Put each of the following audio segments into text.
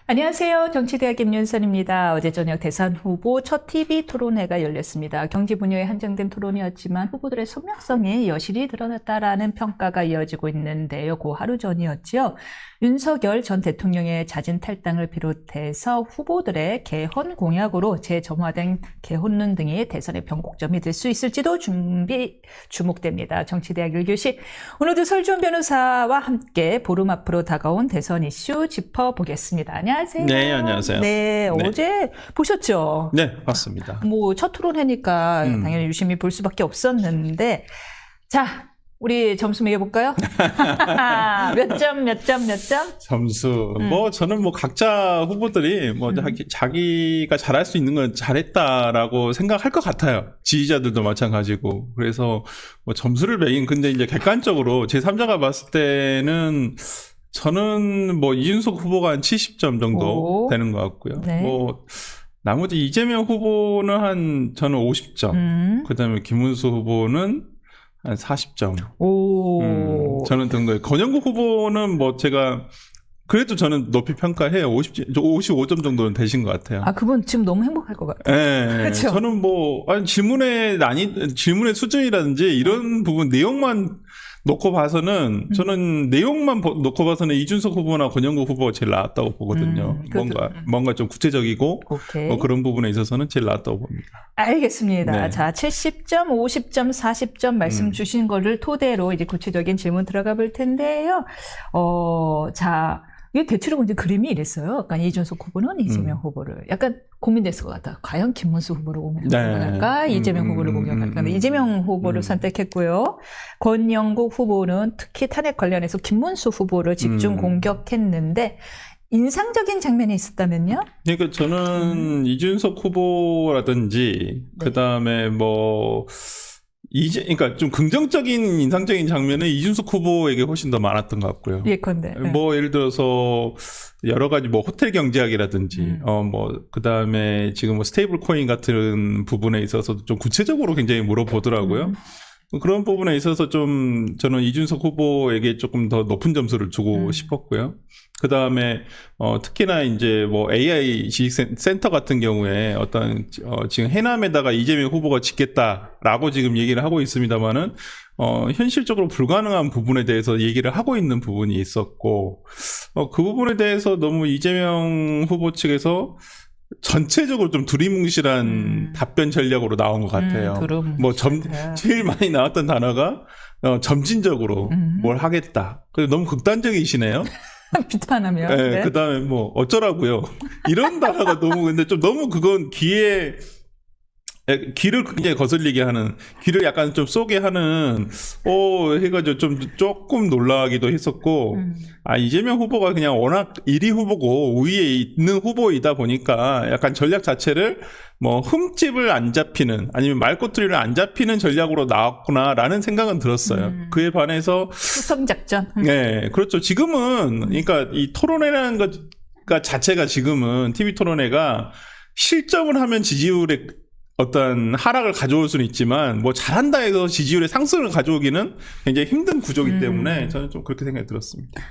안녕하세요. 정치대학 김윤선입니다. 어제 저녁 대선 후보 첫 TV 토론회가 열렸습니다. 경제 분야에 한정된 토론이었지만 후보들의 선명성이 여실히 드러났다라는 평가가 이어지고 있는데요. 그 하루 전이었죠. 윤석열 전 대통령의 자진 탈당을 비롯해서 후보들의 개헌 공약으로 재점화된 개헌론 등이 대선의 변곡점이 될 수 있을지도 주목됩니다. 정치대학 1교시 오늘도 설주원 변호사와 함께 보름 앞으로 다가온 대선 이슈 짚어보겠습니다. 안녕하세요. 네, 안녕하세요. 네, 네. 어제 보셨죠? 네, 맞습니다. 뭐 첫 토론회니까 당연히 유심히 볼 수밖에 없었는데, 자, 우리 점수 매겨볼까요? 몇 점? 점수. 저는 각자 후보들이 자기가 잘할 수 있는 건 잘했다라고 생각할 것 같아요. 지지자들도 마찬가지고. 그래서 점수를 매긴, 근데 이제 객관적으로 제3자가 봤을 때는 저는 이준석 후보가 한 70점 정도 되는 것 같고요. 네. 나머지 이재명 후보는 저는 50점. 그 다음에 김문수 후보는 한 40점. 저는 든 거예요. 권영국 후보는 제가 그래도 저는 높이 평가해요. 55점 정도는 되신 것 같아요. 아, 그분 지금 너무 행복할 것 같아요. 네. 그렇죠? 저는 질문의 수준이라든지 이런 부분, 내용만 놓고 봐서는, 저는 내용만 놓고 봐서는 이준석 후보나 권영국 후보가 제일 나았다고 보거든요. 뭔가 좀 구체적이고, 그런 부분에 있어서는 제일 나았다고 봅니다. 알겠습니다. 네. 자, 70점, 50점, 40점 말씀 주신 거를 토대로 이제 구체적인 질문 들어가 볼 텐데요. 자, 이게 대체로 이제 그림이 이랬어요. 약간 이준석 후보는 이재명 후보를 약간 고민됐을 것 같다. 과연 김문수 후보를 공격할까? 이재명 후보를 공격할까? 이재명 후보를 선택했고요. 권영국 후보는 특히 탄핵 관련해서 김문수 후보를 집중 공격했는데 인상적인 장면이 있었다면요? 그러니까 저는 이준석 후보라든지 그다음에 그러니까 좀 긍정적인 인상적인 장면은 이준석 후보에게 훨씬 더 많았던 것 같고요. 예컨대. 예를 들어서 여러 가지 호텔 경제학이라든지 그다음에 지금 스테이블 코인 같은 부분에 있어서도 좀 구체적으로 굉장히 물어보더라고요. 그런 부분에 있어서 저는 이준석 후보에게 조금 더 높은 점수를 주고 싶었고요. 그 다음에, 특히나 이제 AI 지식센터 같은 경우에 지금 해남에다가 이재명 후보가 짓겠다라고 지금 얘기를 하고 있습니다만은, 현실적으로 불가능한 부분에 대해서 얘기를 하고 있는 부분이 있었고, 그 부분에 대해서 너무 이재명 후보 측에서 전체적으로 좀 두리뭉실한 답변 전략으로 나온 것 같아요. 제일 많이 나왔던 단어가 점진적으로 뭘 하겠다. 근데 너무 극단적이시네요. 비판하면. 네, 네. 그 다음에 어쩌라고요. 이런 단어가 근데 너무 그건 귀를 굉장히 거슬리게 하는, 귀를 약간 좀 쏘게 하는, 해가지고 조금 놀라기도 했었고, 이재명 후보가 그냥 워낙 1위 후보고 우위에 있는 후보이다 보니까 약간 전략 자체를 흠집을 안 잡히는, 아니면 말꼬투리를 안 잡히는 전략으로 나왔구나라는 생각은 들었어요. 그에 반해서. 수성작전. 네, 그렇죠. 지금은, 그러니까 이 토론회라는 것 자체가 지금은 TV 토론회가 실점을 하면 지지율에 어떤 하락을 가져올 수는 있지만 잘한다 해서 지지율의 상승을 가져오기는 굉장히 힘든 구조이기 때문에 저는 좀 그렇게 생각이 들었습니다.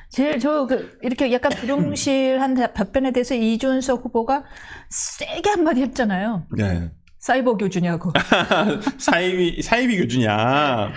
이렇게 약간 부동실한 답변에 대해서 이준석 후보가 세게 한마디 했잖아요. 네. 사이버 교주냐고. 사이비 교주냐.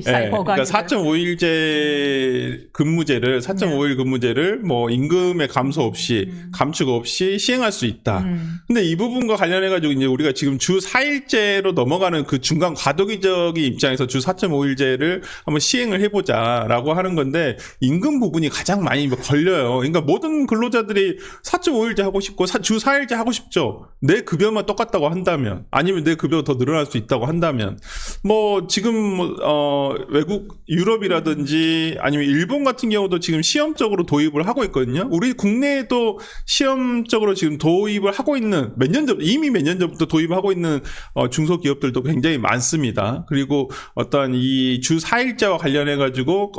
사이버가. 그러니까 4.5일제 근무제를, 4.5일 근무제를 임금의 감소 없이, 감축 없이 시행할 수 있다. 근데 이 부분과 관련해가지고 이제 우리가 지금 주 4일제로 넘어가는 그 중간 과도기적인 입장에서 주 4.5일제를 한번 시행을 해보자라고 하는 건데, 임금 부분이 가장 많이 걸려요. 그러니까 모든 근로자들이 4.5일제 하고 싶고, 주 4일제 하고 싶죠. 내 급여만 똑같다고 한다면. 아니면 내 급여가 더 늘어날 수 있다고 한다면 지금 외국 유럽이라든지 아니면 일본 같은 경우도 지금 시험적으로 도입을 하고 있거든요. 우리 국내에도 시험적으로 지금 도입을 하고 있는 이미 몇 년 전부터 도입을 하고 있는 중소기업들도 굉장히 많습니다. 그리고 이 주 4일제와 관련해 가지고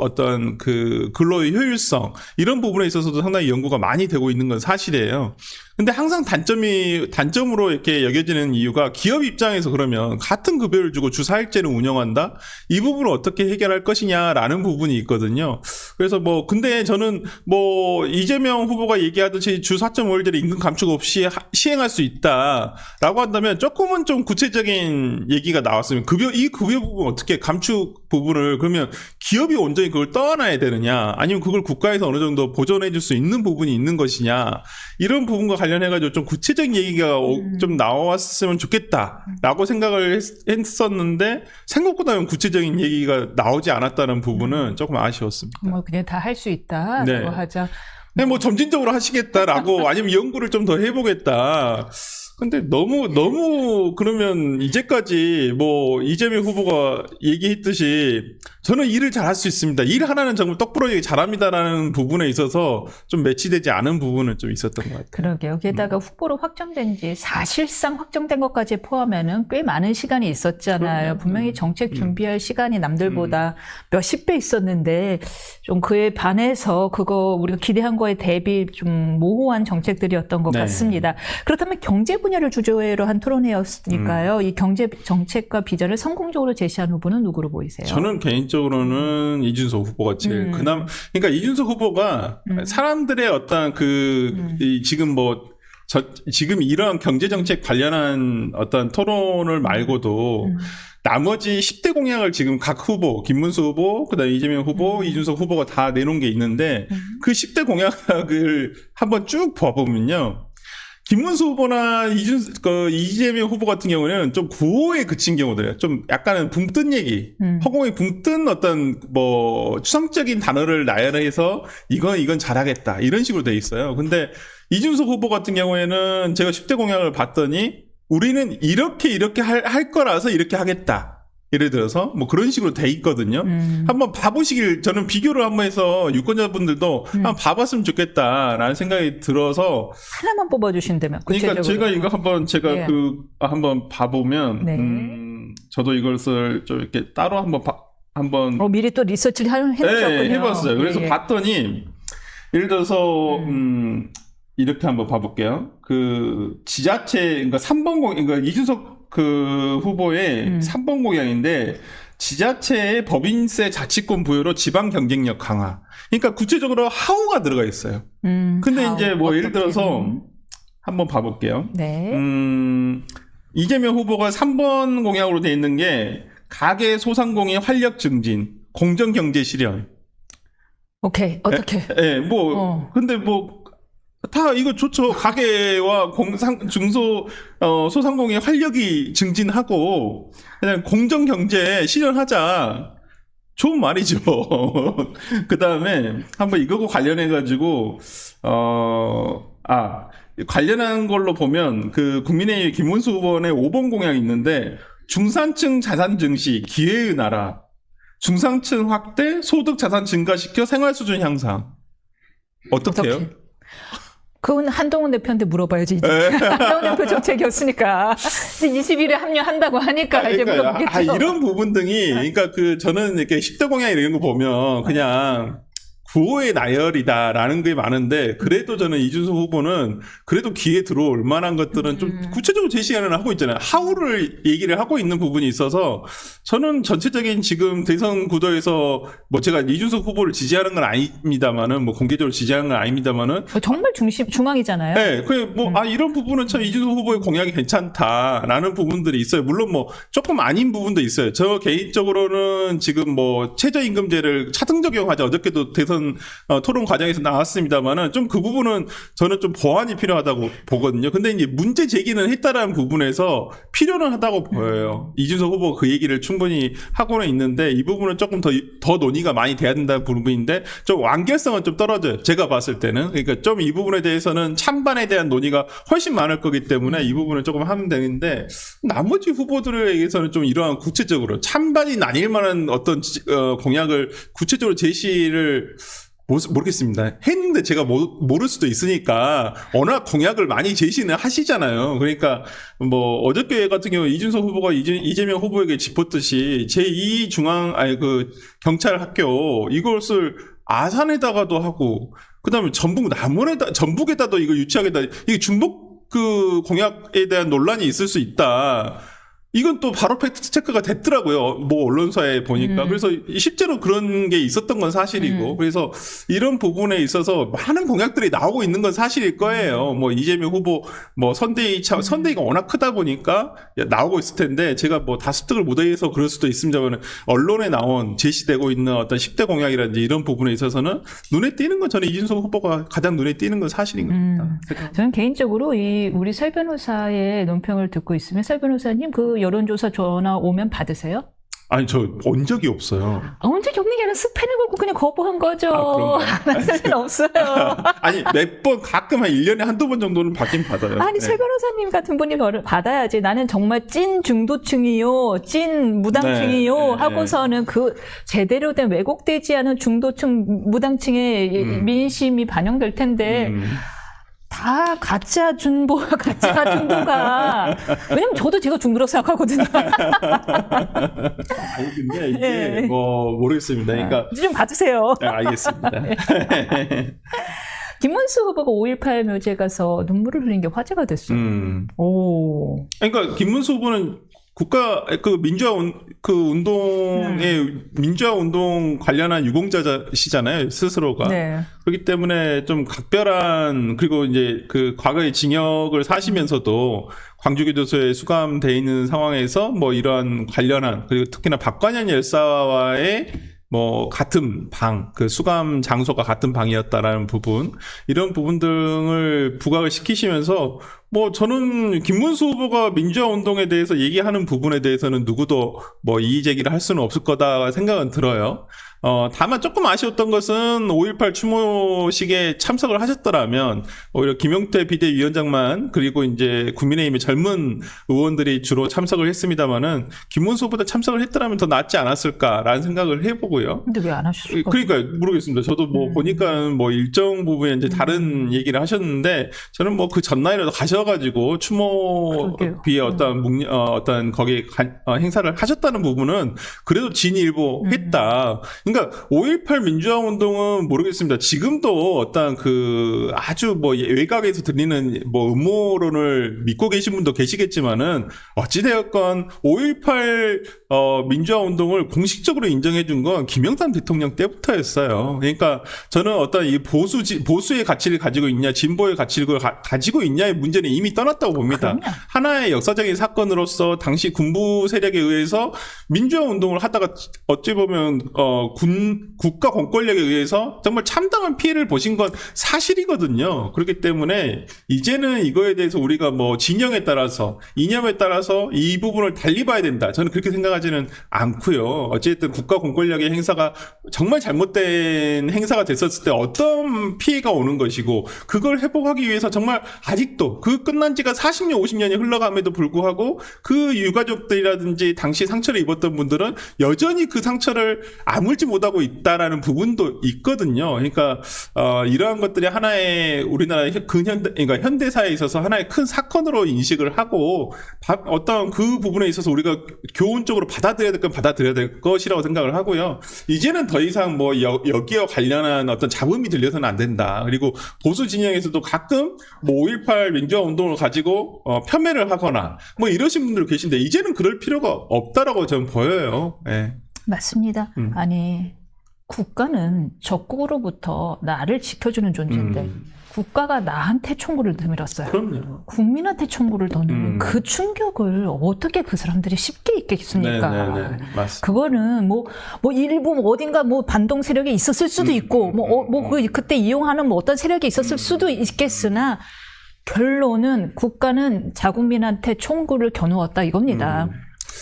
그 근로의 효율성 이런 부분에 있어서도 상당히 연구가 많이 되고 있는 건 사실이에요. 근데 항상 단점으로 이렇게 여겨지는 이유가 기업 입장에서 그러면 같은 급여를 주고 주 4일제를 운영한다? 이 부분을 어떻게 해결할 것이냐라는 부분이 있거든요. 그래서 근데 저는 이재명 후보가 얘기하듯이 주 4.5일제를 임금 감축 없이 시행할 수 있다라고 한다면 조금은 좀 구체적인 얘기가 나왔으면 이 급여 부분 어떻게 감축 부분을 그러면 기업이 온전히 그걸 떠안아야 되느냐 아니면 그걸 국가에서 어느 정도 보존해 줄 수 있는 부분이 있는 것이냐 이런 부분과 관련해가지고 좀 구체적인 얘기가 좀 나왔으면 좋겠다라고 생각을 했었는데 생각보다는 구체적인 얘기가 나오지 않았다는 부분은 조금 아쉬웠습니다. 그냥 다 할 수 있다라고 네. 하자. 그냥 점진적으로 하시겠다라고 아니면 연구를 좀 더 해보겠다. 근데 너무 그러면 이제까지 이재명 후보가 얘기했듯이 저는 일을 잘할 수 있습니다. 일 하나는 정말 똑부러지게 잘합니다라는 부분에 있어서 좀 매치되지 않은 부분은 좀 있었던 것 같아요. 그러게요. 게다가 후보로 확정된 지 사실상 확정된 것까지 포함하면 꽤 많은 시간이 있었잖아요. 분명히 정책 준비할 시간이 남들보다 몇십 배 있었는데 좀 그에 반해서 그거 우리가 기대한 거에 대비 좀 모호한 정책들이었던 것 네. 같습니다. 그렇다면 경제 분야를 주제로 한 토론회였으니까요. 이 경제 정책과 비전을 성공적으로 제시한 후보는 누구로 보이세요? 저는 개인적으로는 이준석 후보가 제일 그나마 그러니까 이준석 후보가 사람들의 어떤 지금 이런 경제 정책 관련한 어떤 토론을 말고도 나머지 10대 공약을 지금 각 후보, 김문수 후보, 그다음에 이재명 후보, 이준석 후보가 다 내놓은 게 있는데 그 10대 공약을 한번 쭉 봐보면요. 김문수 후보나 이재명 후보 같은 경우는 좀 구호에 그친 경우들이에요. 좀 약간은 붕 뜬 얘기, 허공에 붕 뜬 어떤 추상적인 단어를 나열해서 이건 잘하겠다 이런 식으로 돼 있어요. 근데 이준석 후보 같은 경우에는 제가 10대 공약을 봤더니 우리는 이렇게 할 거라서 이렇게 하겠다. 예를 들어서 그런 식으로 돼 있거든요. 한번 봐보시길 저는 비교를 한번 해서 유권자분들도 한번 봐봤으면 좋겠다라는 생각이 들어서 하나만 뽑아주신다면 그러니까 제가 이거 한번 예. 한번 봐보면 네. 저도 이것을 좀 이렇게 따로 한번 미리 또 리서치를 해보셨군요. 네, 해봤어요. 그래서 예. 봤더니 예를 들어서 이렇게 한번 봐볼게요. 그 지자체 그러니까 3번 그러니까 이준석 후보의 3번 공약인데 지자체의 법인세 자치권 부여로 지방 경쟁력 강화. 그러니까 구체적으로 하우가 들어가 있어요. 근데 하우, 이제 예를 어떻게? 들어서 한번 봐볼게요. 네. 이재명 후보가 3번 공약으로 돼 있는 게 가계 소상공인 활력 증진, 공정 경제 실현. 오케이. 어떻게? 근데 다 이거 좋죠. 가계와 소상공인 활력이 증진하고 그냥 공정 경제 실현하자. 좋은 말이죠. 그 다음에 한번 이거고 관련해가지고 관련한 걸로 보면 국민의힘 김문수 후보의 5번 공약이 있는데 중산층 자산 증시 기회의 나라, 중산층 확대, 소득 자산 증가시켜 생활 수준 향상. 어떻게요? 그건 한동훈 대표한테 물어봐야지. 이제. 한동훈 대표 정책이었으니까. 이제 20일에 합류한다고 하니까 이제 물어보겠죠. 이런 부분들이, 그러니까 저는 이렇게 10대 공약 이런 거 보면 그냥 구호의 나열이다라는 게 많은데, 그래도 저는 이준석 후보는 그래도 귀에 들어올 만한 것들은 좀 구체적으로 제시를 하고 있잖아요. 하우를 얘기를 하고 있는 부분이 있어서 저는 전체적인 지금 대선 구도에서 제가 이준석 후보를 지지하는 건 아닙니다만은 공개적으로 지지하는 건 아닙니다만은 정말 중앙이잖아요. 네, 이런 부분은 참 이준석 후보의 공약이 괜찮다라는 부분들이 있어요. 물론 조금 아닌 부분도 있어요. 저 개인적으로는 지금 최저임금제를 차등 적용하자 어저께도 대선 토론 과정에서 나왔습니다만은 좀 그 부분은 저는 좀 보완이 필요하다고 보거든요. 근데 이제 문제 제기는 했다라는 부분에서 필요는 하다고 보여요. 이준석 후보 그 얘기를 충분히 하고는 있는데 이 부분은 조금 더 논의가 많이 돼야 된다는 부분인데 좀 완결성은 좀 떨어져요. 제가 봤을 때는. 그러니까 좀 이 부분에 대해서는 찬반에 대한 논의가 훨씬 많을 거기 때문에 이 부분을 조금 하면 되는데 나머지 후보들에게서는 좀 이러한 구체적으로 찬반이 나뉠 만한 어떤 공약을 구체적으로 제시를 모르겠습니다. 했는데 제가 모를 수도 있으니까 워낙 공약을 많이 제시는 하시잖아요. 그러니까 어저께 같은 경우 이준석 후보가 이재명 후보에게 짚었듯이 제2 경찰학교 이것을 아산에다가도 하고 그다음에 전북에다도 이거 유치하겠다. 이게 중복 그 공약에 대한 논란이 있을 수 있다. 이건 또 바로 팩트 체크가 됐더라고요. 뭐 언론사에 보니까. 그래서 실제로 그런 게 있었던 건 사실이고. 그래서 이런 부분에 있어서 많은 공약들이 나오고 있는 건 사실일 거예요. 뭐 이재명 후보 뭐 선대위가 워낙 크다 보니까 나오고 있을 텐데 제가 뭐 다 습득을 못해서 그럴 수도 있습니다만 언론에 나온 제시되고 있는 어떤 10대 공약이라든지 이런 부분에 있어서는 눈에 띄는 건 저는 이준석 후보가 가장 눈에 띄는 건 사실인 겁니다. 저는 개인적으로 우리 설 변호사의 논평을 듣고 있으면 설 변호사님 그 여론조사 전화 오면 받으세요? 아니 저 온 적이 없어요. 언제 겪는 게 아니라 스팸을 걸고 그냥 거부한 거죠. 안 할 수는 없어요. 아니 몇 번 가끔 한 1년에 한두 번 정도는 받긴 받아요. 아니 설 변호사님 같은 분이 받아야지. 나는 정말 찐 중도층이요, 찐 무당층이요 하고서는 그 제대로 된 왜곡되지 않은 중도층 무당층의 민심이 반영될 텐데 다 가짜 중도가 왜냐면 저도 제가 중도라고 생각하거든요. 아니 근데 이게 뭐 모르겠습니다. 그러니까 이제 좀 봐주세요. 네, 알겠습니다. 김문수 후보가 5.18 묘지에 가서 눈물을 흘린 게 화제가 됐어요. 오. 그러니까 김문수 후보는 국가 그 민주화 운동 관련한 유공자시잖아요, 스스로가. 네. 그렇기 때문에 좀 각별한, 그리고 이제 그 과거의 징역을 사시면서도 광주교도소에 수감돼 있는 상황에서 뭐 이러한 관련한, 그리고 특히나 박관현 열사와의 뭐 같은 방, 그 수감 장소가 같은 방이었다라는 부분, 이런 부분 등을 부각을 시키시면서 뭐 저는 김문수 후보가 민주화 운동에 대해서 얘기하는 부분에 대해서는 누구도 뭐 이의 제기를 할 수는 없을 거다 생각은 들어요. 다만 조금 아쉬웠던 것은 5.18 추모식에 참석을 하셨더라면 오히려 김용태 비대위원장만, 그리고 이제 국민의힘의 젊은 의원들이 주로 참석을 했습니다만은 김문수 후보도 참석을 했더라면 더 낫지 않았을까라는 생각을 해보고요. 근데 왜 안 하셨을까? 그러니까 모르겠습니다. 저도 뭐 보니까 뭐 일정 부분에 이제 다른 얘기를 하셨는데 저는 뭐 그 전날이라도 가셔가지고 추모비의 어떤 거기에 행사를 하셨다는 부분은 그래도 진일보했다. 그러니까 5.18 민주화 운동은 모르겠습니다. 지금도 어떤 그 아주 뭐 외곽에서 들리는 뭐 음모론을 믿고 계신 분도 계시겠지만은 어찌되었건 5.18 민주화 운동을 공식적으로 인정해 준 건 김영삼 대통령 때부터였어요. 그러니까 저는 어떤 이 보수의 가치를 가지고 있냐, 진보의 가치를 가지고 있냐의 문제는 이미 떠났다고 봅니다. 그럼요. 하나의 역사적인 사건으로서 당시 군부 세력에 의해서 민주화 운동을 하다가 어찌 보면 국가 공권력에 의해서 정말 참담한 피해를 보신 건 사실이거든요. 그렇기 때문에 이제는 이거에 대해서 우리가 뭐 진영에 따라서, 이념에 따라서 이 부분을 달리 봐야 된다. 저는 그렇게 생각하지는 않고요. 어쨌든 국가 공권력의 행사가 정말 잘못된 행사가 됐었을 때 어떤 피해가 오는 것이고, 그걸 회복하기 위해서 정말 아직도 그 끝난 지가 40년, 50년이 흘러감에도 불구하고 그 유가족들이라든지 당시 상처를 입었던 분들은 여전히 그 상처를 아물지 못하고 있다라는 부분도 있거든요. 그러니까 이러한 것들이 하나의 우리나라 그러니까 현대사에 있어서 하나의 큰 사건으로 인식을 하고 어떤 그 부분에 있어서 우리가 교훈적으로 받아들여야 될 건 받아들여야 될 것이라고 생각을 하고요. 이제는 더 이상 뭐 여기와 관련한 어떤 잡음이 들려서는 안 된다. 그리고 보수 진영에서도 가끔 뭐 5.18 민주화 운동을 가지고 편매를 하거나 뭐 이러신 분들 계신데 이제는 그럴 필요가 없다라고 저는 보여요. 네. 맞습니다. 아니 국가는 적국으로부터 나를 지켜주는 존재인데 국가가 나한테 총구를 내밀었어요. 그럼요. 국민한테 총구를 던지는 그 충격을 어떻게 그 사람들이 쉽게 잊겠습니까? 네네네. 맞습니다. 그거는 뭐 일부 어딘가 뭐 반동 세력이 있었을 수도 있고 그때 이용하는 뭐 어떤 세력이 있었을 수도 있겠으나 결론은 국가는 자국민한테 총구를 겨누었다 이겁니다.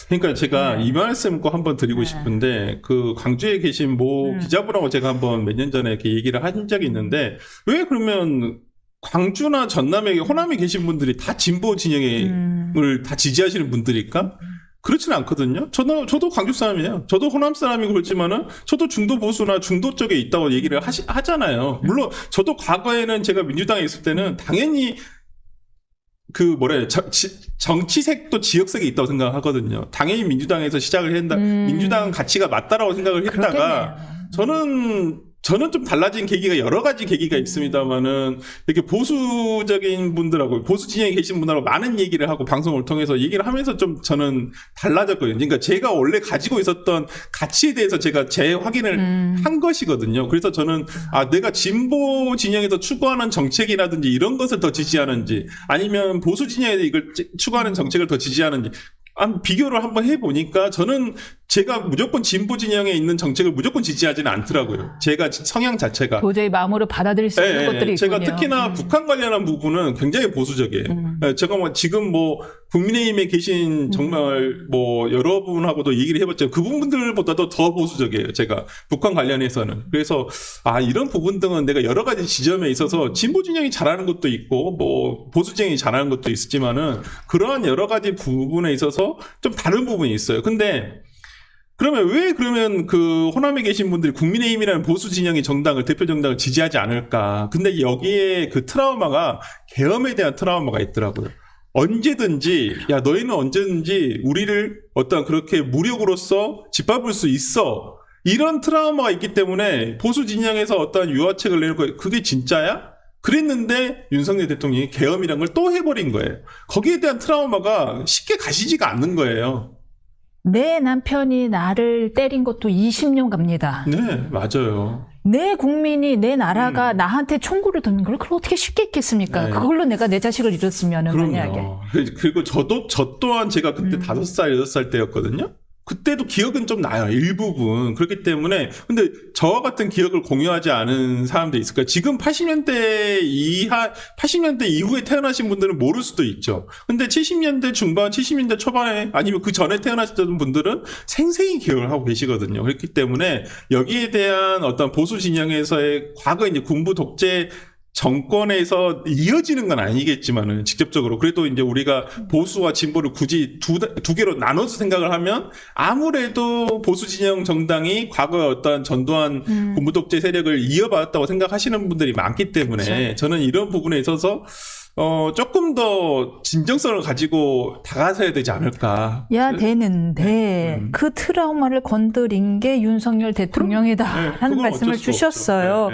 그러니까 제가 이 말씀 꼭 한번 드리고 싶은데 그 광주에 계신 모 기자분하고 제가 한번 몇 년 전에 이렇게 얘기를 한 적이 있는데 왜 그러면 광주나 전남에 호남에 계신 분들이 다 진보 진영을 다 지지하시는 분들일까? 그렇지는 않거든요. 저도 광주 사람이에요. 저도 호남 사람이고 그렇지만은 저도 중도 보수나 중도 쪽에 있다고 얘기를 하잖아요. 물론 저도 과거에는 제가 민주당에 있을 때는 당연히 정치색도 지역색이 있다고 생각하거든요. 당연히 민주당에서 시작을 한다. 민주당 가치가 맞다라고 생각을 했다가 저는 저는 좀 달라진 계기가 여러 가지 계기가 있습니다만은 이렇게 보수적인 분들하고 보수 진영에 계신 분들하고 많은 얘기를 하고 방송을 통해서 얘기를 하면서 좀 저는 달라졌거든요. 그러니까 제가 원래 가지고 있었던 가치에 대해서 제가 재확인을 한 것이거든요. 그래서 저는 내가 진보 진영에서 추구하는 정책이라든지 이런 것을 더 지지하는지 아니면 보수 진영에서 이걸 추구하는 정책을 더 지지하는지 비교를 한번 해보니까 저는 제가 무조건 진보 진영에 있는 정책을 무조건 지지하지는 않더라고요. 제가 성향 자체가. 도저히 마음으로 받아들일 수 없는 것들이 있군요. 제가 특히나 북한 관련한 부분은 굉장히 보수적이에요. 제가 지금 국민의힘에 계신 정말 여러분하고도 얘기를 해봤죠. 그분들보다도 더 보수적이에요. 제가 북한 관련해서는. 그래서 이런 부분 등은 내가 여러 가지 지점에 있어서 진보 진영이 잘하는 것도 있고 보수 진영이 잘하는 것도 있지만은 그러한 여러 가지 부분에 있어서 좀 다른 부분이 있어요. 근데 그러면 그 호남에 계신 분들이 국민의힘이라는 보수 진영의 정당을, 대표 정당을 지지하지 않을까. 근데 여기에 그 트라우마가 계엄에 대한 트라우마가 있더라고요. 언제든지, 너희는 언제든지 우리를 어떤 그렇게 무력으로서 짓밟을 수 있어. 이런 트라우마가 있기 때문에 보수 진영에서 어떤 유화책을 내는 거예요. 그게 진짜야? 그랬는데 윤석열 대통령이 계엄이란 걸 또 해버린 거예요. 거기에 대한 트라우마가 쉽게 가시지가 않는 거예요. 내 남편이 나를 때린 것도 20년 갑니다. 네, 맞아요. 내 국민이, 내 나라가 나한테 총구를 드는 걸 그걸 어떻게 쉽게 했겠습니까? 네. 그걸로 내가 내 자식을 잃었으면은 만약에. 그리고 저 또한 제가 그때 5살, 6살 때였거든요. 그때도 기억은 좀 나요. 일부분. 그렇기 때문에. 근데 저와 같은 기억을 공유하지 않은 사람들이 있을까요? 지금 80년대 이후에 태어나신 분들은 모를 수도 있죠. 근데 70년대 중반, 70년대 초반에 아니면 그 전에 태어나셨던 분들은 생생히 기억을 하고 계시거든요. 그렇기 때문에 여기에 대한 어떤 보수 진영에서의 과거 이제 군부 독재 정권에서 이어지는 건 아니겠지만은 직접적으로 그래도 이제 우리가 보수와 진보를 굳이 두 개로 나눠서 생각을 하면 아무래도 보수 진영 정당이 과거에 어떤 전두환 군부 독재 세력을 이어받았다고 생각하시는 분들이 많기 때문에 그렇죠. 저는 이런 부분에 있어서 조금 더 진정성을 가지고 다가서야 되지 않을까. 되는데 그 트라우마를 건드린 게 윤석열 대통령이다 하는 말씀을 주셨어요.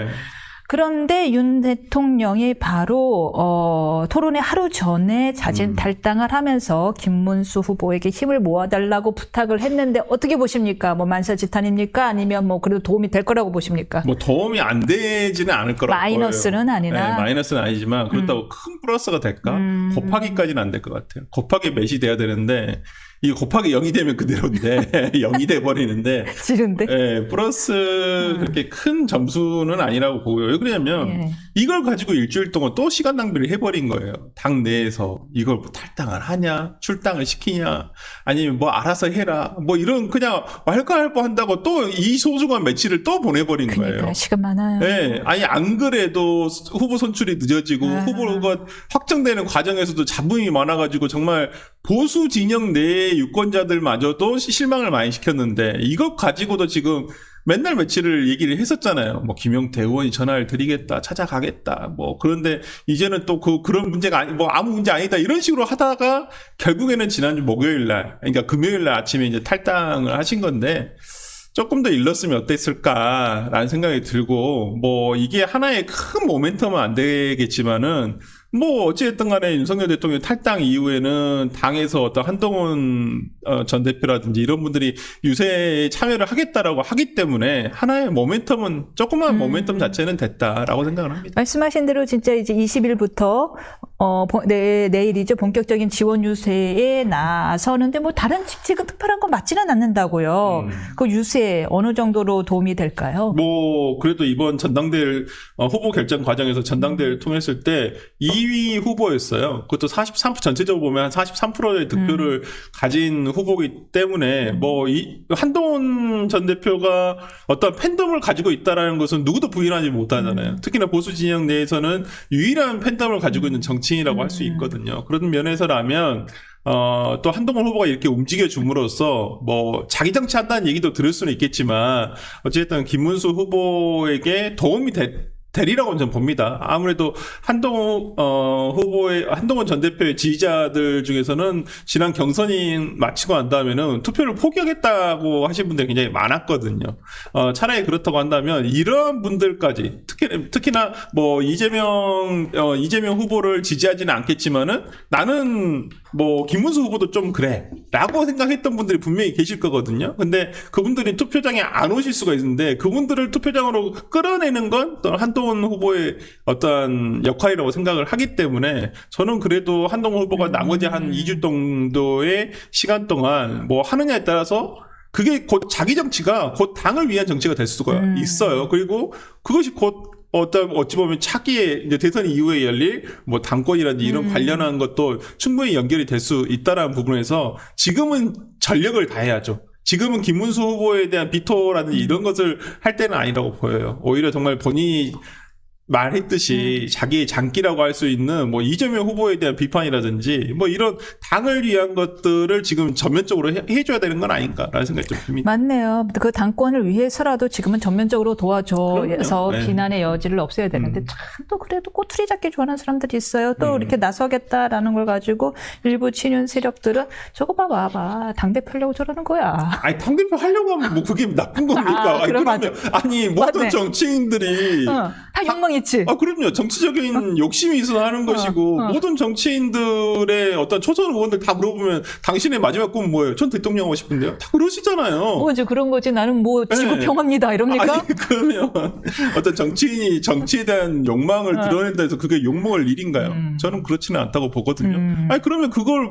그런데 윤 대통령이 바로 토론회 하루 전에 자진 탈당을 하면서 김문수 후보에게 힘을 모아달라고 부탁을 했는데 어떻게 보십니까? 만사지탄입니까? 아니면 그래도 도움이 될 거라고 보십니까? 도움이 안 되지는 않을 거라고 마이너스는 보여요. 아니나. 네, 마이너스는 아니지만 그렇다고 큰 플러스가 될까? 곱하기까지는 안 될 것 같아요. 곱하기 몇이 돼야 되는데 이 곱하기 0이 되면 그대로인데 0이 돼버리는데 싫은데? 플러스 그렇게 큰 점수는 아니라고 보고요. 왜 그러냐면 이걸 가지고 일주일 동안 또 시간 낭비를 해버린 거예요. 당 내에서 이걸 탈당을 하냐 출당을 시키냐 아니면 알아서 해라 이런 그냥 왈가왈부 한다고 또 이 소중한 며칠을 또 보내버린 거예요. 시간 많아요. 네, 안 그래도 후보 선출이 늦어지고 후보가 확정되는 과정에서도 잡음이 많아가지고 정말 보수 진영 내의 유권자들마저도 실망을 많이 시켰는데 이것 가지고도 지금 맨날 며칠을 얘기를 했었잖아요. 김용태 의원이 전화를 드리겠다, 찾아가겠다. 그런데 이제는 또 그런 문제가 아무 문제 아니다. 이런 식으로 하다가 결국에는 지난주 목요일 날, 그러니까 금요일 날 아침에 이제 탈당을 하신 건데 조금 더 일렀으면 어땠을까라는 생각이 들고 이게 하나의 큰 모멘텀은 안 되겠지만은 어찌됐든 간에 윤석열 대통령 탈당 이후에는 당에서 어떤 한동훈 전 대표라든지 이런 분들이 유세에 참여를 하겠다라고 하기 때문에 하나의 모멘텀은 조그만 모멘텀 자체는 됐다라고 생각을 합니다. 말씀하신 대로 진짜 이제 20일부터 내일이죠. 본격적인 지원 유세에 나서는데 다른 지금 특별한 건 맞지는 않는다고요. 그 유세 어느 정도로 도움이 될까요? 그래도 이번 전당대회 후보 결정 과정에서 전당대회를 통했을 때 2위 후보였어요. 그것도 43% 전체적으로 보면 한 43%의 득표를 가진 후보이기 때문에 한동훈 전 대표가 어떤 팬덤을 가지고 있다라는 것은 누구도 부인하지 못하잖아요. 특히나 보수 진영 내에서는 유일한 팬덤을 가지고 있는 정치인이라고 할 수 있거든요. 그런 면에서라면 또 한동훈 후보가 이렇게 움직여 줌으로써 자기 정치한다는 얘기도 들을 수는 있겠지만 어쨌든 김문수 후보에게 도움이 되리라고는 저는 봅니다. 아무래도 한동훈 전 대표의 지지자들 중에서는 지난 경선이 마치고 난 다음에는 투표를 포기하겠다고 하신 분들이 굉장히 많았거든요. 차라리 그렇다고 한다면 이런 분들까지 특히나 뭐 이재명 후보를 지지하지는 않겠지만은 나는 뭐 김문수 후보도 좀 그래라고 생각했던 분들이 분명히 계실 거거든요. 근데 그분들이 투표장에 안 오실 수가 있는데 그분들을 투표장으로 끌어내는 건 또 한동훈 후보의 어떤 역할이라고 생각을 하기 때문에 저는 그래도 한동훈 후보가 나머지 한 2주 정도의 시간 동안 뭐 하느냐에 따라서 그게 곧 자기 정치가 곧 당을 위한 정치가 될 수가 있어요. 그리고 그것이 곧 어찌 보면 차기에 이제 대선 이후에 열릴 뭐 당권이라든지 이런 관련한 것도 충분히 연결이 될 수 있다라는 부분에서 지금은 전력을 다해야죠. 지금은 김문수 후보에 대한 비토라든지 이런 것을 할 때는 아니라고 보여요. 오히려 정말 본인이 말했듯이 자기의 장기라고 할 수 있는 뭐 이재명 후보에 대한 비판이라든지 뭐 이런 당을 위한 것들을 지금 전면적으로 해줘야 되는 건 아닌가라는 생각이 좀 듭니다. 맞네요. 그 당권을 위해서라도 지금은 전면적으로 도와줘서 네. 비난의 여지를 없애야 되는데 참 또 그래도 꼬투리 잡기 좋아하는 사람들이 있어요. 또 이렇게 나서겠다라는 걸 가지고 일부 친윤 세력들은 저거 봐봐 당대표려고 저러는 거야. 아니 당대표 하려고 하면 뭐 그게 나쁜 겁니까? 아니, 맞아. 아니 모든 맞네. 정치인들이 다 욕망 있지. 그럼요. 정치적인 욕심이 있어서 하는 것이고 모든 정치인들의 어떤 초선 의원들 다 물어보면 당신의 마지막 꿈은 뭐예요? 전 대통령 하고 싶은데요. 다 그러시잖아요. 뭐지 그런 거지. 나는 뭐 지구 네. 평화입니다 이럽니까? 아니 그러면 어떤 정치인이 정치에 대한 욕망을 드러낸다 해서 그게 욕먹을 일인가요? 저는 그렇지는 않다고 보거든요. 아니 그러면 그걸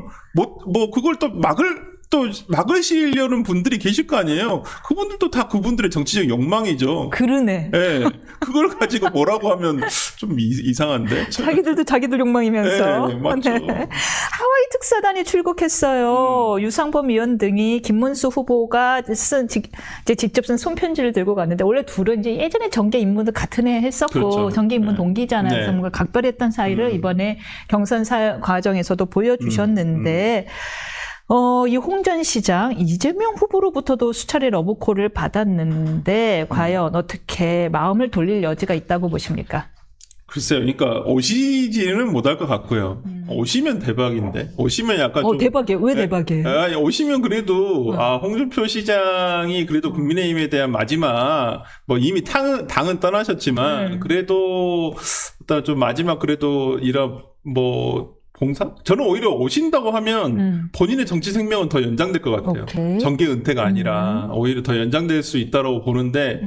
그걸 또 막으시려는 분들이 계실 거 아니에요. 그분들도 다 그분들의 정치적 욕망이죠. 그러네. 네, 그걸 가지고 뭐라고 하면 좀 이상한데. 자기들도 자기들 욕망이면서. 네, 맞죠. 하와이 특사단이 출국했어요. 유상범 의원 등이 김문수 후보가 직접 쓴 손편지를 들고 갔는데 원래 둘은 이제 예전에 정계 입문을 같은 해 했었고 그렇죠. 정계 입문 네. 동기잖아요. 네. 그래서 뭔가 각별했던 사이를 이번에 경선 과정에서도 보여주셨는데 이 홍 전 시장 이재명 후보로부터도 수차례 러브콜을 받았는데 과연 어떻게 마음을 돌릴 여지가 있다고 보십니까? 글쎄요. 그러니까 오시지는 못할 것 같고요. 오시면 대박인데. 오시면 약간 좀 대박이에요. 왜 대박이에요? 아니, 오시면 그래도 홍준표 시장이 그래도 국민의힘에 대한 마지막 뭐 이미 당은 떠나셨지만 그래도 일단 좀 마지막 그래도 이런 뭐 봉사? 저는 오히려 오신다고 하면 본인의 정치 생명은 더 연장될 것 같아요. 오케이. 정계 은퇴가 아니라 오히려 더 연장될 수 있다고 보는데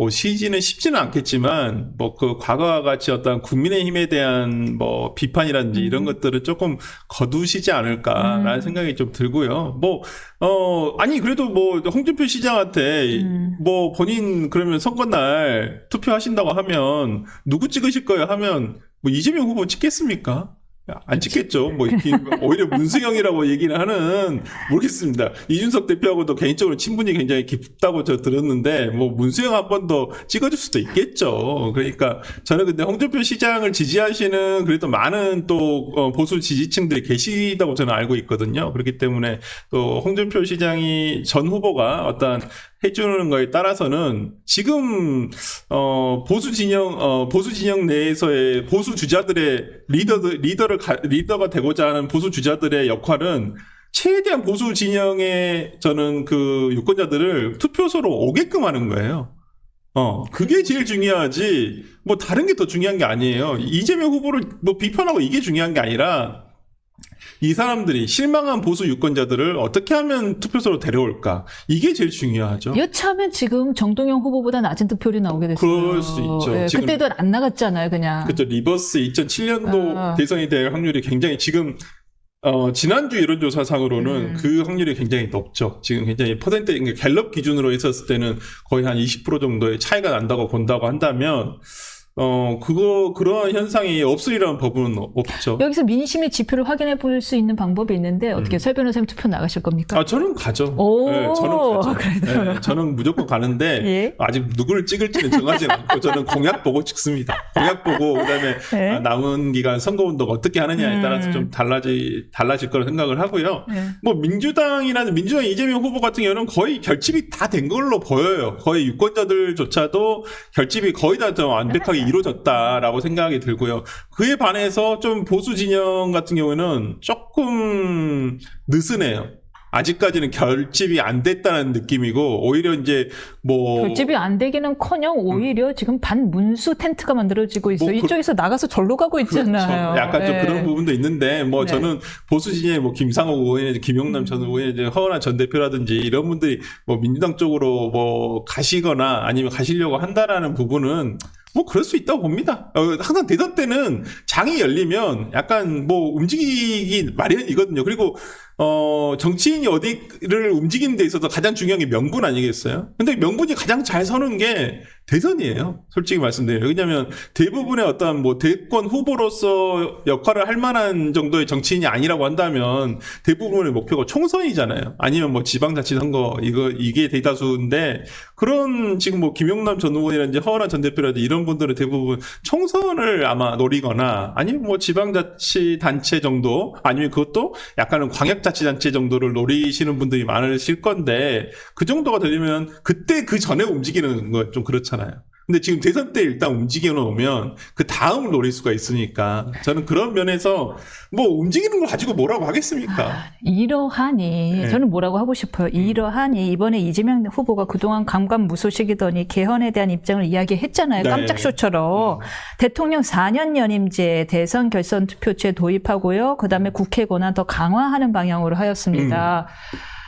시지는 쉽지는 않겠지만 뭐 그 과거와 같이 어떤 국민의힘에 대한 뭐 비판이라든지 이런 것들을 조금 거두시지 않을까라는 생각이 좀 들고요. 아니 그래도 뭐 홍준표 시장한테 뭐 본인 그러면 선거날 투표하신다고 하면 누구 찍으실 거예요 하면 뭐 이재명 후보 찍겠습니까? 안 찍겠죠. 뭐 이렇게 오히려 문수영이라고 얘기를 하는 모르겠습니다. 이준석 대표하고도 개인적으로 친분이 굉장히 깊다고 저 들었는데 뭐 문수영 한 번 더 찍어줄 수도 있겠죠. 그러니까 저는 근데 홍준표 시장을 지지하시는 그래도 많은 또 보수 지지층들이 계시다고 저는 알고 있거든요. 그렇기 때문에 또 홍준표 시장이 전 후보가 어떤 해주는 거에 따라서는 지금 보수 진영 내에서의 보수 주자들의 리더가 되고자 하는 보수 주자들의 역할은 최대한 보수 진영의 저는 그 유권자들을 투표소로 오게끔 하는 거예요. 그게 제일 중요하지. 뭐 다른 게 더 중요한 게 아니에요. 이재명 후보를 뭐 비판하고 이게 중요한 게 아니라 이 사람들이 실망한 보수 유권자들을 어떻게 하면 투표소로 데려올까? 이게 제일 중요하죠. 여차하면 지금 정동영 후보보다 낮은 득표율이 나오게 됐어요. 그럴 수 있죠. 네, 지금 그때도 안 나갔잖아요, 그냥. 그렇죠. 리버스 2007년도 대선이 될 확률이 굉장히 지금 지난주 여론조사상으로는 그 확률이 굉장히 높죠. 지금 굉장히 퍼센트 갤럽 기준으로 했었을 때는 거의 한 20% 정도의 차이가 난다고 본다고 한다면 그러한 현상이 없으리라는 법은 없죠. 여기서 민심의 지표를 확인해 볼 수 있는 방법이 있는데 어떻게 설 변호사님 투표 나가실 겁니까? 저는 가죠. 오, 네, 저는 가죠. 그래도. 네, 저는 무조건 가는데 예. 아직 누구를 찍을지는 정하지 않고 저는 공약 보고 찍습니다. 공약 보고 그다음에 네. 남은 기간 선거운동 어떻게 하느냐에 따라서 좀 달라질 거라 생각을 하고요. 네. 뭐 민주당 이재명 후보 같은 경우는 거의 결집이 다 된 걸로 보여요. 거의 유권자들조차도 결집이 거의 다 좀 완벽하게 이루어졌다라고 생각이 들고요. 그에 반해서 좀 보수 진영 같은 경우에는 조금 느슨해요. 아직까지는 결집이 안 됐다는 느낌이고, 오히려 이제 뭐. 결집이 안 되기는커녕 오히려 지금 반문수 텐트가 만들어지고 있어요. 뭐 이쪽에서 나가서 절로 가고 있잖아요. 그렇죠. 약간 좀 네. 그런 부분도 있는데, 뭐 네. 저는 보수 진영의 뭐 김상호 의원, 김용남 전 의원, 이제 허은하 전 대표라든지 이런 분들이 뭐 민주당 쪽으로 뭐 가시거나 아니면 가시려고 한다라는 부분은 뭐 그럴 수 있다고 봅니다. 항상 대선 때는 장이 열리면 약간 뭐 움직이기 마련이거든요. 그리고 정치인이 어디를 움직이는 데 있어서 가장 중요한 게 명분 아니겠어요? 근데 명분이 가장 잘 서는 게 대선이에요. 솔직히 말씀드려요. 왜냐하면 대부분의 어떤 뭐 대권 후보로서 역할을 할 만한 정도의 정치인이 아니라고 한다면 대부분의 목표가 총선이잖아요. 아니면 뭐 지방자치선거 이게 대다수인데 그런 지금 뭐 김용남 전 의원이라든지 허은하 전 대표라든지 이런 분들은 대부분 총선을 아마 노리거나 아니면 뭐 지방자치단체 정도 아니면 그것도 약간은 광역자치단체 정도를 노리시는 분들이 많으실 건데 그 정도가 되려면 그때 그 전에 움직이는 건 좀 그렇잖아요. 근데 지금 대선 때 일단 움직여 놓으면 그 다음을 노릴 수가 있으니까 저는 그런 면에서 뭐 움직이는 걸 가지고 뭐라고 하겠습니까? 이러하니 네. 저는 뭐라고 하고 싶어요. 이러하니 이번에 이재명 후보가 그동안 감감무소식이더니 개헌에 대한 입장을 이야기했잖아요. 네. 깜짝 쇼처럼. 대통령 4년 연임제 대선 결선 투표제 도입하고요. 그다음에 국회 권한 더 강화하는 방향으로 하였습니다.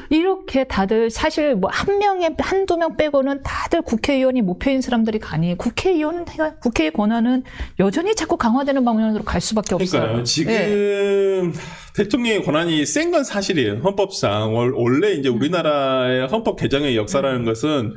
이렇게 다들 사실 뭐 한두 명 빼고는 다들 국회의원이 목표인 사람들이 가니 국회의 권한은 여전히 자꾸 강화되는 방향으로 갈 수밖에 없어요. 그러니까요. 지금 대통령의 권한이 센 건 사실이에요. 헌법상. 원래 이제 우리나라의 헌법 개정의 역사라는 것은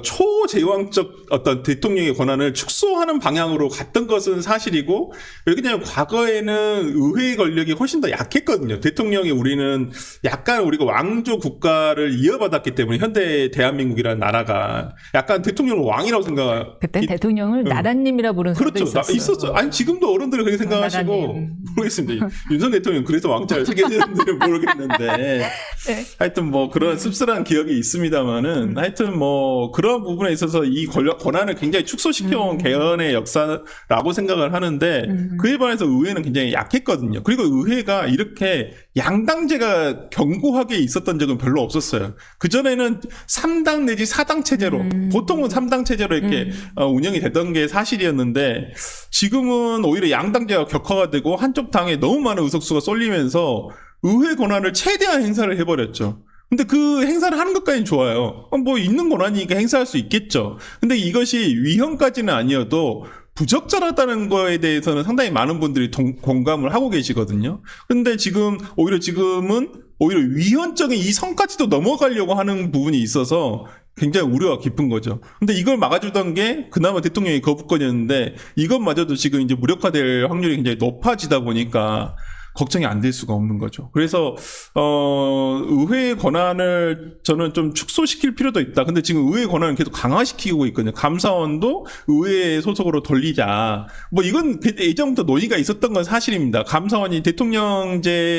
초제왕적 어떤 대통령의 권한을 축소하는 방향으로 갔던 것은 사실이고, 왜냐하면 과거에는 의회의 권력이 훨씬 더 약했거든요. 대통령이 우리는 약간 우리가 왕조 국가를 이어받았기 때문에 현대 대한민국이라는 나라가 약간 대통령을 왕이라고 생각. 그때 대통령을 나라님이라 부르는 사람도 그렇죠. 있었어요. 아니 지금도 어른들이 그렇게 생각하시고 나라님. 모르겠습니다. 윤석 대통령 그래서 왕자를 쓰게 되는지는 모르겠는데 네. 하여튼 뭐 그런 씁쓸한 기억이 있습니다만은 하여튼 뭐 그런 부분에 있어서 이 권한을 굉장히 축소시켜온 개헌의 역사라고 생각을 하는데 그에 반해서 의회는 굉장히 약했거든요. 그리고 의회가 이렇게 양당제가 견고하게 있었던 적은 별로 없었어요. 그전에는 3당 내지 4당 체제로 보통은 3당 체제로 이렇게 운영이 됐던 게 사실이었는데 지금은 오히려 양당제가 격화가 되고 한쪽 당에 너무 많은 의석수가 쏠리면서 의회 권한을 최대한 행사를 해버렸죠. 근데 그 행사를 하는 것까지는 좋아요. 뭐 있는 권한이니까 행사할 수 있겠죠. 근데 이것이 위헌까지는 아니어도 부적절하다는 거에 대해서는 상당히 많은 분들이 공감을 하고 계시거든요. 근데 오히려 지금은 오히려 위헌적인 이 선까지도 넘어가려고 하는 부분이 있어서 굉장히 우려가 깊은 거죠. 근데 이걸 막아주던 게 그나마 대통령의 거부권이었는데 이것마저도 지금 이제 무력화될 확률이 굉장히 높아지다 보니까 걱정이 안 될 수가 없는 거죠. 그래서 의회의 권한을 저는 좀 축소시킬 필요도 있다. 근데 지금 의회의 권한을 계속 강화시키고 있거든요. 감사원도 의회 소속으로 돌리자. 뭐 이건 예전부터 논의가 있었던 건 사실입니다. 감사원이 대통령의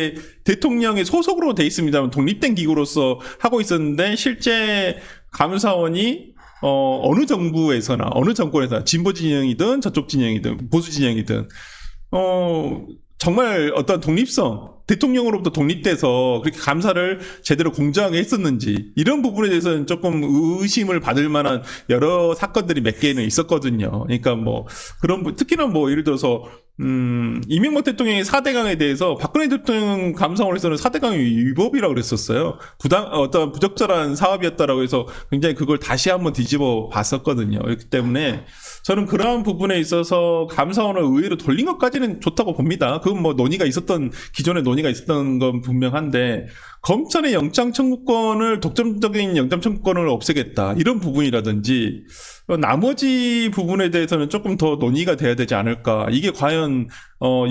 소속으로 돼 있습니다만 독립된 기구로서 하고 있었는데 실제 감사원이 어느 정부에서나 어느 정권에서나 진보 진영이든 저쪽 진영이든 보수 진영이든 정말 어떤 독립성, 대통령으로부터 독립돼서 그렇게 감사를 제대로 공정하게 했었는지 이런 부분에 대해서는 조금 의심을 받을 만한 여러 사건들이 몇 개는 있었거든요. 그러니까 뭐 그런 특히나 뭐 예를 들어서 이명박 대통령의 4대강에 대해서 박근혜 대통령 감사원에서는 4대강이 위법이라고 그랬었어요. 어떤 부적절한 사업이었다라고 해서 굉장히 그걸 다시 한번 뒤집어 봤었거든요. 그렇기 때문에 저는 그러한 부분에 있어서 감사원을 의회로 돌린 것까지는 좋다고 봅니다. 그건 뭐 기존에 논의가 있었던 건 분명한데 검찰의 영장 청구권을 독점적인 영장 청구권을 없애겠다 이런 부분이라든지 나머지 부분에 대해서는 조금 더 논의가 돼야 되지 않을까. 이게 과연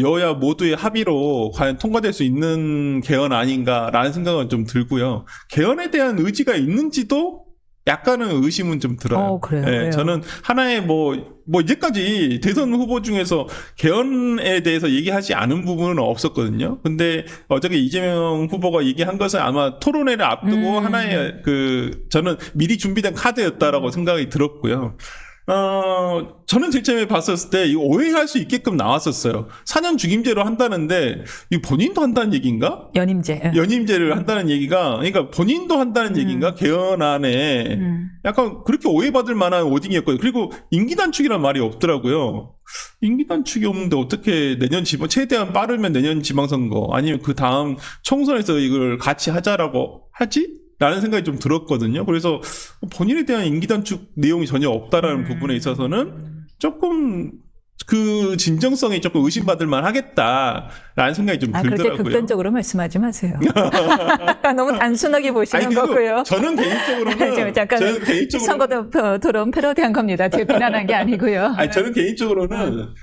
여야 모두의 합의로 과연 통과될 수 있는 개헌 아닌가라는 생각은 좀 들고요. 개헌에 대한 의지가 있는지도 약간은 의심은 좀 들어요. 그래요. 네, 그래요. 저는 하나의 뭐 이제까지 대선 후보 중에서 개헌에 대해서 얘기하지 않은 부분은 없었거든요. 근데 어저께 이재명 후보가 얘기한 것은 아마 토론회를 앞두고 하나의 저는 미리 준비된 카드였다라고 생각이 들었고요. 저는 제일 처음에 봤었을 때 이거 오해할 수 있게끔 나왔었어요. 4년 중임제로 한다는데 이거 본인도 한다는 얘기인가? 연임제. 연임제를 한다는 얘기가 그러니까 본인도 한다는 얘기인가? 개헌안에 약간 그렇게 오해받을 만한 워딩이었거든요. 그리고 임기 단축이란 말이 없더라고요. 임기 단축이 없는데 어떻게 내년 최대한 빠르면 내년 지방선거 아니면 그 다음 총선에서 이걸 같이 하자라고 하지? 라는 생각이 좀 들었거든요. 그래서 본인에 대한 임기 단축 내용이 전혀 없다라는 부분에 있어서는 조금 그 진정성이 조금 의심받을 만하겠다라는 생각이 좀 들더라고요. 그렇게 극단적으로 말씀하지 마세요. 너무 단순하게 보시는 거고요. 저는 개인적으로는 잠깐 선거 토론 패러디한 겁니다. 제가 비난한 게 아니고요. 저는 개인적으로는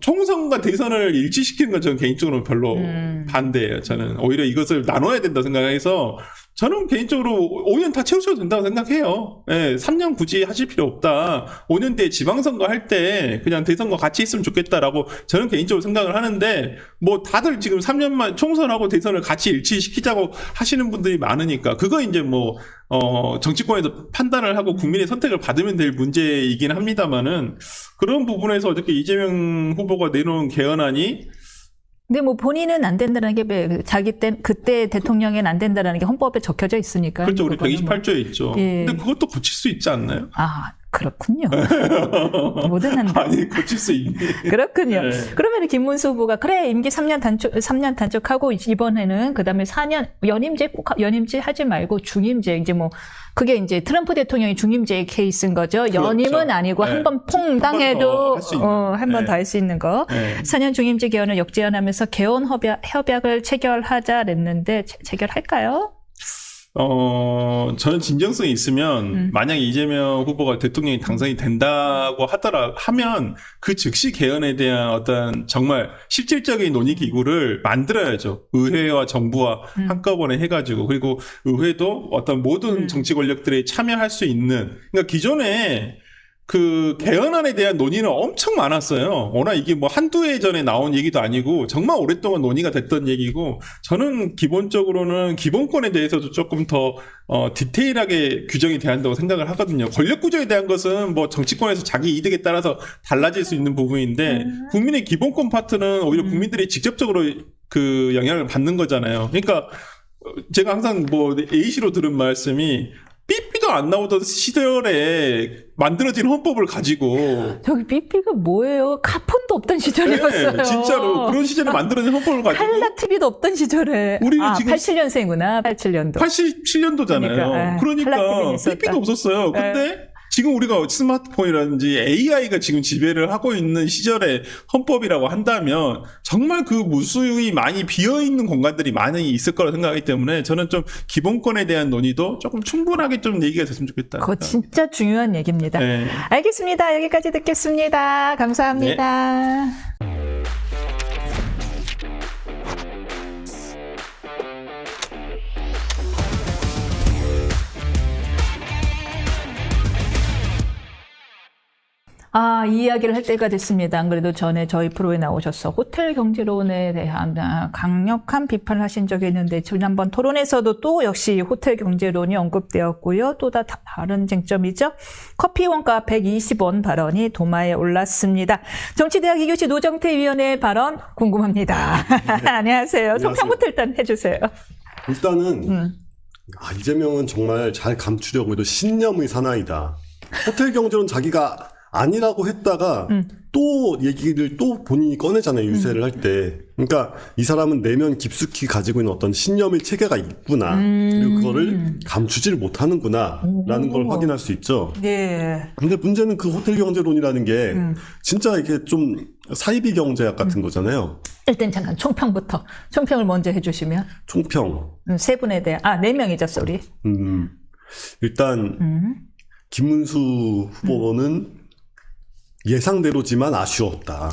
총선과 대선을 일치시키는 건 저는 개인적으로 별로 반대예요. 저는 오히려 이것을 나눠야 된다 생각해서 저는 개인적으로 5년 다 채우셔도 된다고 생각해요. 3년 굳이 하실 필요 없다. 5년 뒤에 지방선거 할 때 그냥 대선과 같이 있으면 좋겠다라고 저는 개인적으로 생각을 하는데 뭐 다들 지금 3년만 총선하고 대선을 같이 일치시키자고 하시는 분들이 많으니까 그거 이제 뭐 정치권에서 판단을 하고 국민의 선택을 받으면 될 문제이긴 합니다만은 그런 부분에서 어저께 이재명 후보가 내놓은 개헌안이 근데 뭐 본인은 안 된다는 게 그때 대통령에는 안 된다는 게 헌법에 적혀져 있으니까. 그렇죠. 우리 128조에 있죠. 예. 근데 그것도 고칠 수 있지 않나요? 그렇군요. 뭐든 한다. 아니, 고칠 수 있니? 그렇군요. 네. 그러면 김문수 후보가 그래 임기 3년 단축하고 이번에는 그다음에 4년 연임제 하지 말고 중임제 이제 뭐 그게 이제 트럼프 대통령이 중임제의 케이스인 거죠. 그렇죠. 연임은 아니고 네. 한 번 퐁당해도 한 번 네. 더 할 수 있는 거. 네. 4년 중임제 개헌을 역제안하면서 개헌 협약을 체결하자 그랬는데 체결할까요? 저는 진정성이 있으면, 만약 이재명 후보가 대통령이 당선이 된다고 하면, 그 즉시 개헌에 대한 어떤 정말 실질적인 논의 기구를 만들어야죠. 의회와 정부와 한꺼번에 해가지고. 그리고 의회도 어떤 모든 정치 권력들이 참여할 수 있는, 그러니까 기존에 그 개헌안에 대한 논의는 엄청 많았어요. 워낙 이게 뭐 한두 해 전에 나온 얘기도 아니고 정말 오랫동안 논의가 됐던 얘기고 저는 기본적으로는 기본권에 대해서도 조금 더 디테일하게 규정이 돼야 한다고 생각을 하거든요. 권력 구조에 대한 것은 뭐 정치권에서 자기 이득에 따라서 달라질 수 있는 부분인데 국민의 기본권 파트는 오히려 국민들이 직접적으로 그 영향을 받는 거잖아요. 그러니까 제가 항상 뭐 A씨로 들은 말씀이 삐삐도 안 나오던 시절에 만들어진 헌법을 가지고 저기 삐삐가 뭐예요? 카폰도 없던 시절이었어요. 네, 진짜로 그런 시절에 만들어진 헌법을 가지고 칼라 TV도 없던 시절에 우리는 지금 87년생이구나. 87년도. 87년도잖아요. 그러니까 삐삐도 없었어요. 근데 지금 우리가 스마트폰이라든지 AI가 지금 지배를 하고 있는 시절의 헌법이라고 한다면 정말 그 무수히 많이 비어있는 공간들이 많이 있을 거라 생각하기 때문에 저는 좀 기본권에 대한 논의도 조금 충분하게 좀 얘기가 됐으면 좋겠다. 그거 진짜 중요한 얘기입니다. 네. 알겠습니다. 여기까지 듣겠습니다. 감사합니다. 이 이야기를 할 때가 됐습니다. 안 그래도 전에 저희 프로에 나오셔서 호텔 경제론에 대한 강력한 비판을 하신 적이 있는데 지난번 토론에서도 또 역시 호텔 경제론이 언급되었고요. 또 다른 쟁점이죠. 커피 원가 120원 발언이 도마에 올랐습니다. 정치대학 이교시 노정태 위원의 발언 궁금합니다. 안녕하세요. 총평부터 일단 해주세요. 일단은 이재명은 정말 잘 감추려고 해도 신념의 사나이다. 호텔 경제론 자기가 아니라고 했다가 또 얘기를 또 본인이 꺼내잖아요. 유세를 할 때. 그러니까 이 사람은 내면 깊숙이 가지고 있는 어떤 신념의 체계가 있구나. 그리고 그거를 감추지를 못하는구나. 라는 걸 확인할 수 있죠. 네. 근데 문제는 그 호텔 경제론이라는 게 진짜 이게 좀 사이비 경제학 같은 거잖아요. 일단 잠깐 총평부터. 총평을 먼저 해주시면. 총평. 세 분에 대한, 4명이죠, 쏘리. 일단 김문수 후보는 예상대로지만 아쉬웠다.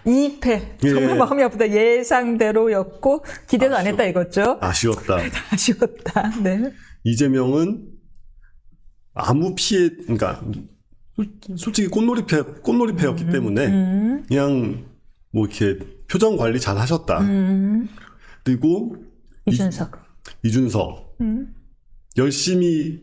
이입해. 정말 마음이 아프다. 예상대로였고 기대도 안 했다 이거죠. 아쉬웠다. 아쉬웠다. 네. 이재명은 아무 피해, 그러니까 솔직히 꽃놀이패였기 때문에 그냥 뭐 이렇게 표정 관리 잘 하셨다. 그리고 이준석. 열심히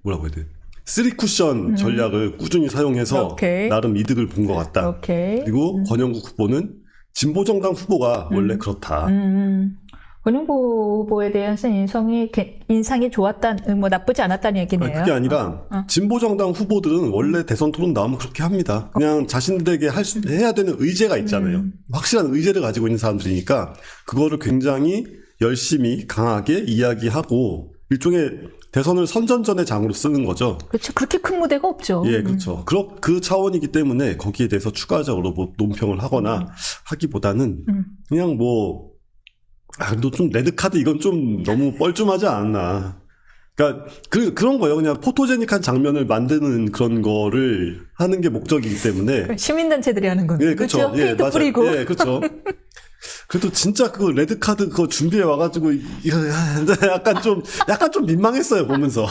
뭐라고 해야 돼? 3쿠션 전략을 꾸준히 사용해서 오케이. 나름 이득을 본 것 같다. 오케이. 그리고 권영국 후보는 진보정당 후보가 원래 그렇다. 권영구 후보에 대한 인상이 좋았다는, 뭐 나쁘지 않았다는 얘기네요. 그게 아니라 진보정당 후보들은 원래 대선 토론 나오면 그렇게 합니다. 그냥 자신들에게 해야 되는 의제가 있잖아요. 확실한 의제를 가지고 있는 사람들이니까 그거를 굉장히 열심히 강하게 이야기하고 일종의 대선을 선전전의 장으로 쓰는 거죠. 그렇죠. 그렇게 큰 무대가 없죠. 예, 그렇죠. 그 차원이기 때문에 거기에 대해서 추가적으로 뭐 논평을 하거나 하기보다는 그냥 뭐 그래도 좀 레드카드 이건 좀 너무 뻘쭘하지 않나. 그러니까 그런 거예요. 그냥 포토제닉한 장면을 만드는 그런 거를 하는 게 목적이기 때문에. 시민단체들이 하는 건데. 예, 그렇죠. 예, 페인트 뿌리고. 예, 그렇죠. 그래도 진짜 그 레드카드 그거 준비해 와가지고 이거 약간 좀 민망했어요 보면서.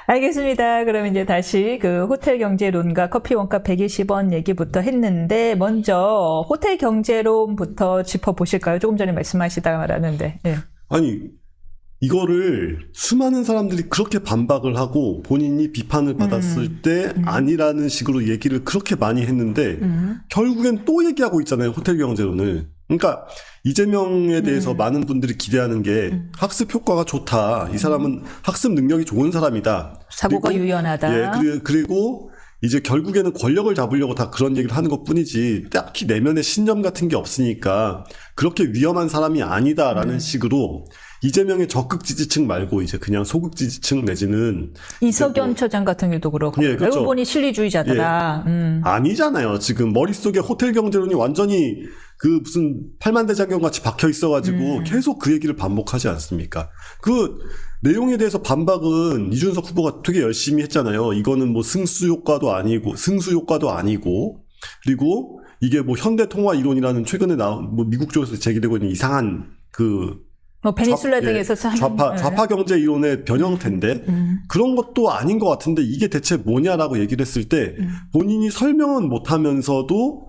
알겠습니다. 그럼 이제 다시 그 호텔 경제론과 커피 원가 120원 얘기부터 했는데 먼저 호텔 경제론부터 짚어보실까요? 조금 전에 말씀하시다가 말았는데. 예. 아니 이거를 수많은 사람들이 그렇게 반박을 하고 본인이 비판을 받았을 때 아니라는 식으로 얘기를 그렇게 많이 했는데 결국엔 또 얘기하고 있잖아요. 호텔 경제론을. 그러니까 이재명에 대해서 많은 분들이 기대하는 게 학습 효과가 좋다. 이 사람은 학습 능력이 좋은 사람이다. 사고가 그리고, 유연하다. 예, 그리고 이제 결국에는 권력을 잡으려고 다 그런 얘기를 하는 것 뿐이지 딱히 내면에 신념 같은 게 없으니까 그렇게 위험한 사람이 아니다라는 식으로 이재명의 적극 지지층 말고 이제 그냥 소극 지지층 내지는 이석연 뭐, 처장 같은 경우도 그렇고. 예, 그렇죠. 알고 보니 실리주의자더라. 아니잖아요. 지금 머릿속에 호텔 경제론이 완전히 그 무슨 팔만대장경 같이 박혀 있어가지고 계속 그 얘기를 반복하지 않습니까? 그 내용에 대해서 반박은 이준석 후보가 되게 열심히 했잖아요. 이거는 뭐 승수 효과도 아니고 그리고 이게 뭐 현대통화 이론이라는 최근에 나온 뭐 미국 쪽에서 제기되고 있는 이상한 뭐 베니술라 등에서 좌파 경제 이론의 변형태인데 그런 것도 아닌 것 같은데 이게 대체 뭐냐라고 얘기를 했을 때 본인이 설명은 못하면서도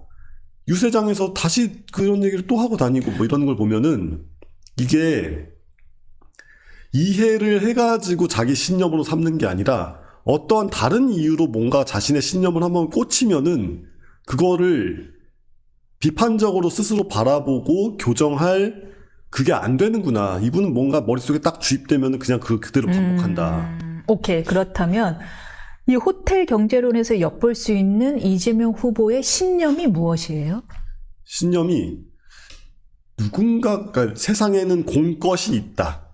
유세장에서 다시 그런 얘기를 또 하고 다니고 뭐 이런 걸 보면은 이게 이해를 해가지고 자기 신념으로 삼는 게 아니라 어떠한 다른 이유로 뭔가 자신의 신념을 한번 꽂히면은 그거를 비판적으로 스스로 바라보고 교정할 그게 안 되는구나. 이분은 뭔가 머릿속에 딱 주입되면 그냥 그대로 반복한다. 오케이. 그렇다면 이 호텔 경제론에서 엿볼 수 있는 이재명 후보의 신념이 무엇이에요? 신념이 그러니까 세상에는 공것이 있다.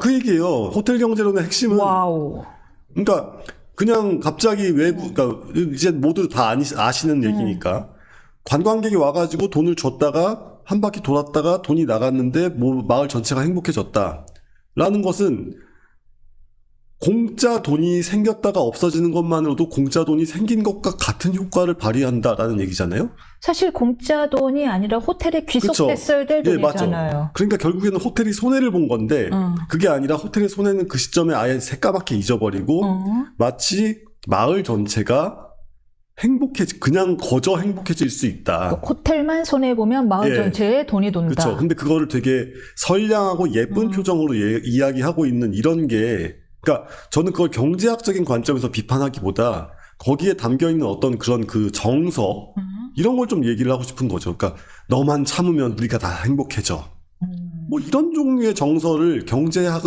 그 얘기예요. 호텔 경제론의 핵심은. 와우. 그러니까 그냥 갑자기 그러니까 이제 모두 다 아시는 얘기니까 관광객이 와가지고 돈을 줬다가 한 바퀴 돌았다가 돈이 나갔는데 뭐 마을 전체가 행복해졌다라는 것은 공짜 돈이 생겼다가 없어지는 것만으로도 공짜 돈이 생긴 것과 같은 효과를 발휘한다라는 얘기잖아요. 사실 공짜 돈이 아니라 호텔에 귀속됐어야 될 돈이잖아요. 맞죠. 그러니까 결국에는 호텔이 손해를 본 건데 그게 아니라 호텔의 손해는 그 시점에 아예 새까맣게 잊어버리고 마치 마을 전체가 그냥 거저 행복해질 수 있다. 호텔만 손해보면 마을 전체에 돈이 돈다. 그렇죠. 근데 그거를 되게 선량하고 예쁜 표정으로 이야기하고 있는 이런 게 그러니까 저는 그걸 경제학적인 관점에서 비판하기보다 거기에 담겨있는 어떤 그런 그 정서 이런 걸 좀 얘기를 하고 싶은 거죠. 그러니까 너만 참으면 우리가 다 행복해져. 뭐 이런 종류의 정서를 경제학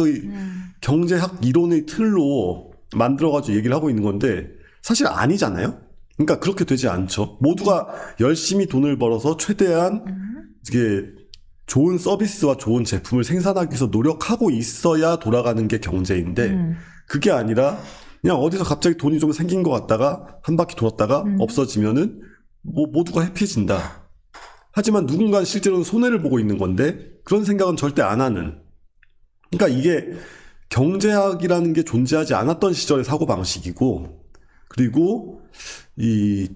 이론의 틀로 만들어가지고 얘기를 하고 있는 건데 사실 아니잖아요. 그러니까 그렇게 되지 않죠. 모두가 열심히 돈을 벌어서 최대한 이게 좋은 서비스와 좋은 제품을 생산하기 위해서 노력하고 있어야 돌아가는 게 경제인데 그게 아니라 그냥 어디서 갑자기 돈이 좀 생긴 것 같다가 한 바퀴 돌았다가 없어지면은 뭐 모두가 해피해진다. 하지만 누군가는 실제로는 손해를 보고 있는 건데 그런 생각은 절대 안 하는. 그러니까 이게 경제학이라는 게 존재하지 않았던 시절의 사고방식이고 그리고 이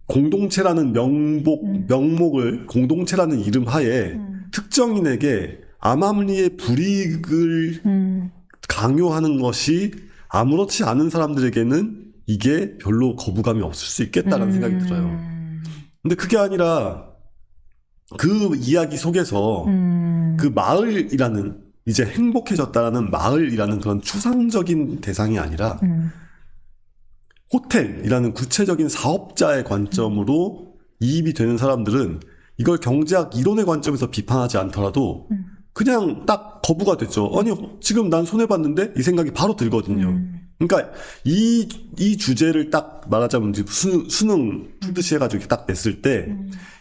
공동체라는 명목을 공동체라는 이름 하에 특정인에게 암암리의 불이익을 강요하는 것이 아무렇지 않은 사람들에게는 이게 별로 거부감이 없을 수 있겠다라는 생각이 들어요. 근데 그게 아니라 그 이야기 속에서 그 마을이라는 이제 행복해졌다라는 마을이라는 그런 추상적인 대상이 아니라 호텔이라는 구체적인 사업자의 관점으로 이입이 되는 사람들은 이걸 경제학 이론의 관점에서 비판하지 않더라도 그냥 딱 거부가 됐죠. 아니 지금 난 손해봤는데 이 생각이 바로 들거든요. 그러니까 이 주제를 딱 말하자면 이제 수능 풀듯이 해가지고 딱 냈을 때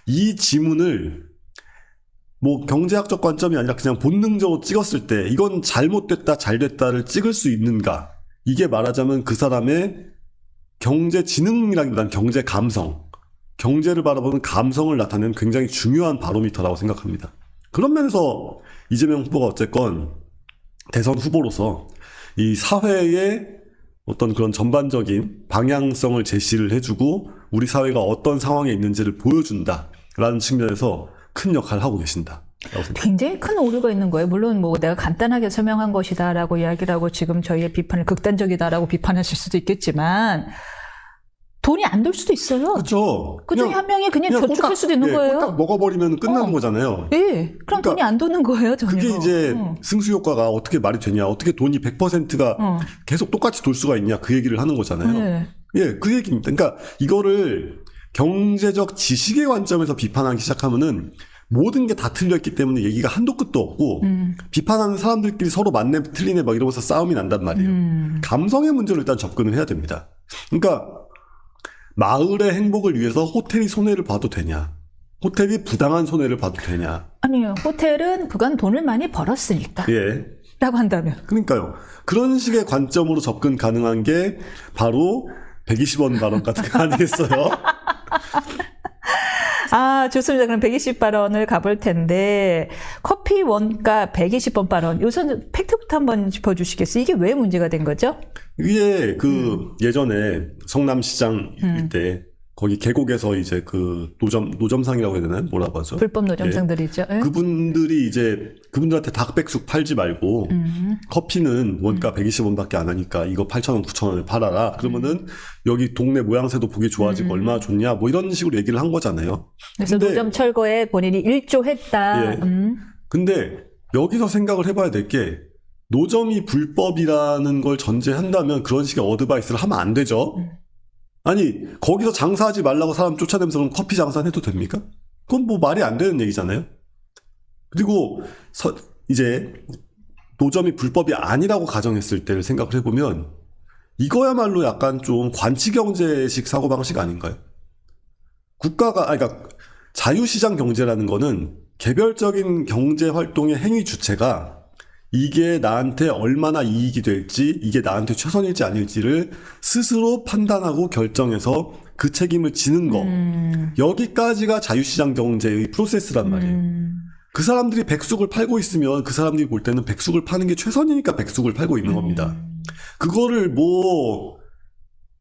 이 지문을 뭐 경제학적 관점이 아니라 그냥 본능적으로 찍었을 때 이건 잘못됐다 잘됐다를 찍을 수 있는가, 이게 말하자면 그 사람의 경제 지능이라기보다는 경제 감성, 경제를 바라보는 감성을 나타내는 굉장히 중요한 바로미터라고 생각합니다. 그런 면에서 이재명 후보가 어쨌건 대선 후보로서 이 사회의 어떤 그런 전반적인 방향성을 제시를 해주고 우리 사회가 어떤 상황에 있는지를 보여준다라는 측면에서 큰 역할을 하고 계신다. 굉장히 큰 오류가 있는 거예요. 물론 뭐 내가 간단하게 설명한 것이다라고 이야기를 하고 지금 저희의 비판을 극단적이다라고 비판하실 수도 있겠지만 돈이 안 들 수도 있어요. 그렇죠. 그 중에 한 명이 그냥 저축할 수도 있는 거예요. 딱 먹어버리면 끝나는 거잖아요. 예, 그럼 그러니까 돈이 안 도는 거예요, 전혀. 그게 이제 승수 효과가 어떻게 말이 되냐, 어떻게 돈이 100%가 계속 똑같이 돌 수가 있냐, 그 얘기를 하는 거잖아요. 네. 예, 그 얘기입니다. 그러니까 이거를 경제적 지식의 관점에서 비판하기 시작하면은 모든 게 다 틀렸기 때문에 얘기가 한도 끝도 없고 비판하는 사람들끼리 서로 맞네 틀리네 막 이러면서 싸움이 난단 말이에요. 감성의 문제로 일단 접근을 해야 됩니다. 그러니까 마을의 행복을 위해서 호텔이 손해를 봐도 되냐, 호텔이 부당한 손해를 봐도 되냐. 아니요, 호텔은 그간 돈을 많이 벌었으니까 예. 라고 한다면. 그러니까요. 그런 식의 관점으로 접근 가능한 게 바로 120원 발언 같은 거 아니겠어요? 아, 좋습니다. 그럼 120발언을 가볼 텐데, 커피 원가 120원 발언. 우선 팩트부터 한번 짚어주시겠어요? 이게 왜 문제가 된 거죠? 이게 예전에 성남시장 때 거기 계곡에서 이제 그 노점상이라고 해야 되나요? 뭐라고 하죠? 불법 노점상들이죠. 예. 그분들이 이제 그분들한테 닭백숙 팔지 말고 커피는 원가 120원밖에 안 하니까 이거 8,000원, 9,000원에 팔아라. 그러면은 여기 동네 모양새도 보기 좋아지고 얼마나 좋냐, 뭐 이런 식으로 얘기를 한 거잖아요. 그래서 노점 철거에 본인이 일조했다. 예. 근데 여기서 생각을 해봐야 될 게, 노점이 불법이라는 걸 전제한다면 그런 식의 어드바이스를 하면 안 되죠. 아니 거기서 장사하지 말라고 사람 쫓아내면서 그럼 커피 장사는 해도 됩니까? 그건 뭐 말이 안 되는 얘기잖아요. 그리고 이제 노점이 불법이 아니라고 가정했을 때를 생각을 해보면 이거야말로 약간 좀 관치경제식 사고방식 아닌가요? 그러니까 자유시장 경제라는 거는 개별적인 경제활동의 행위 주체가 이게 나한테 얼마나 이익이 될지, 이게 나한테 최선일지 아닐지를 스스로 판단하고 결정해서 그 책임을 지는 거, 여기까지가 자유시장 경제의 프로세스란 말이에요. 그 사람들이 백숙을 팔고 있으면 그 사람들이 볼 때는 백숙을 파는 게 최선이니까 백숙을 팔고 있는 겁니다. 그거를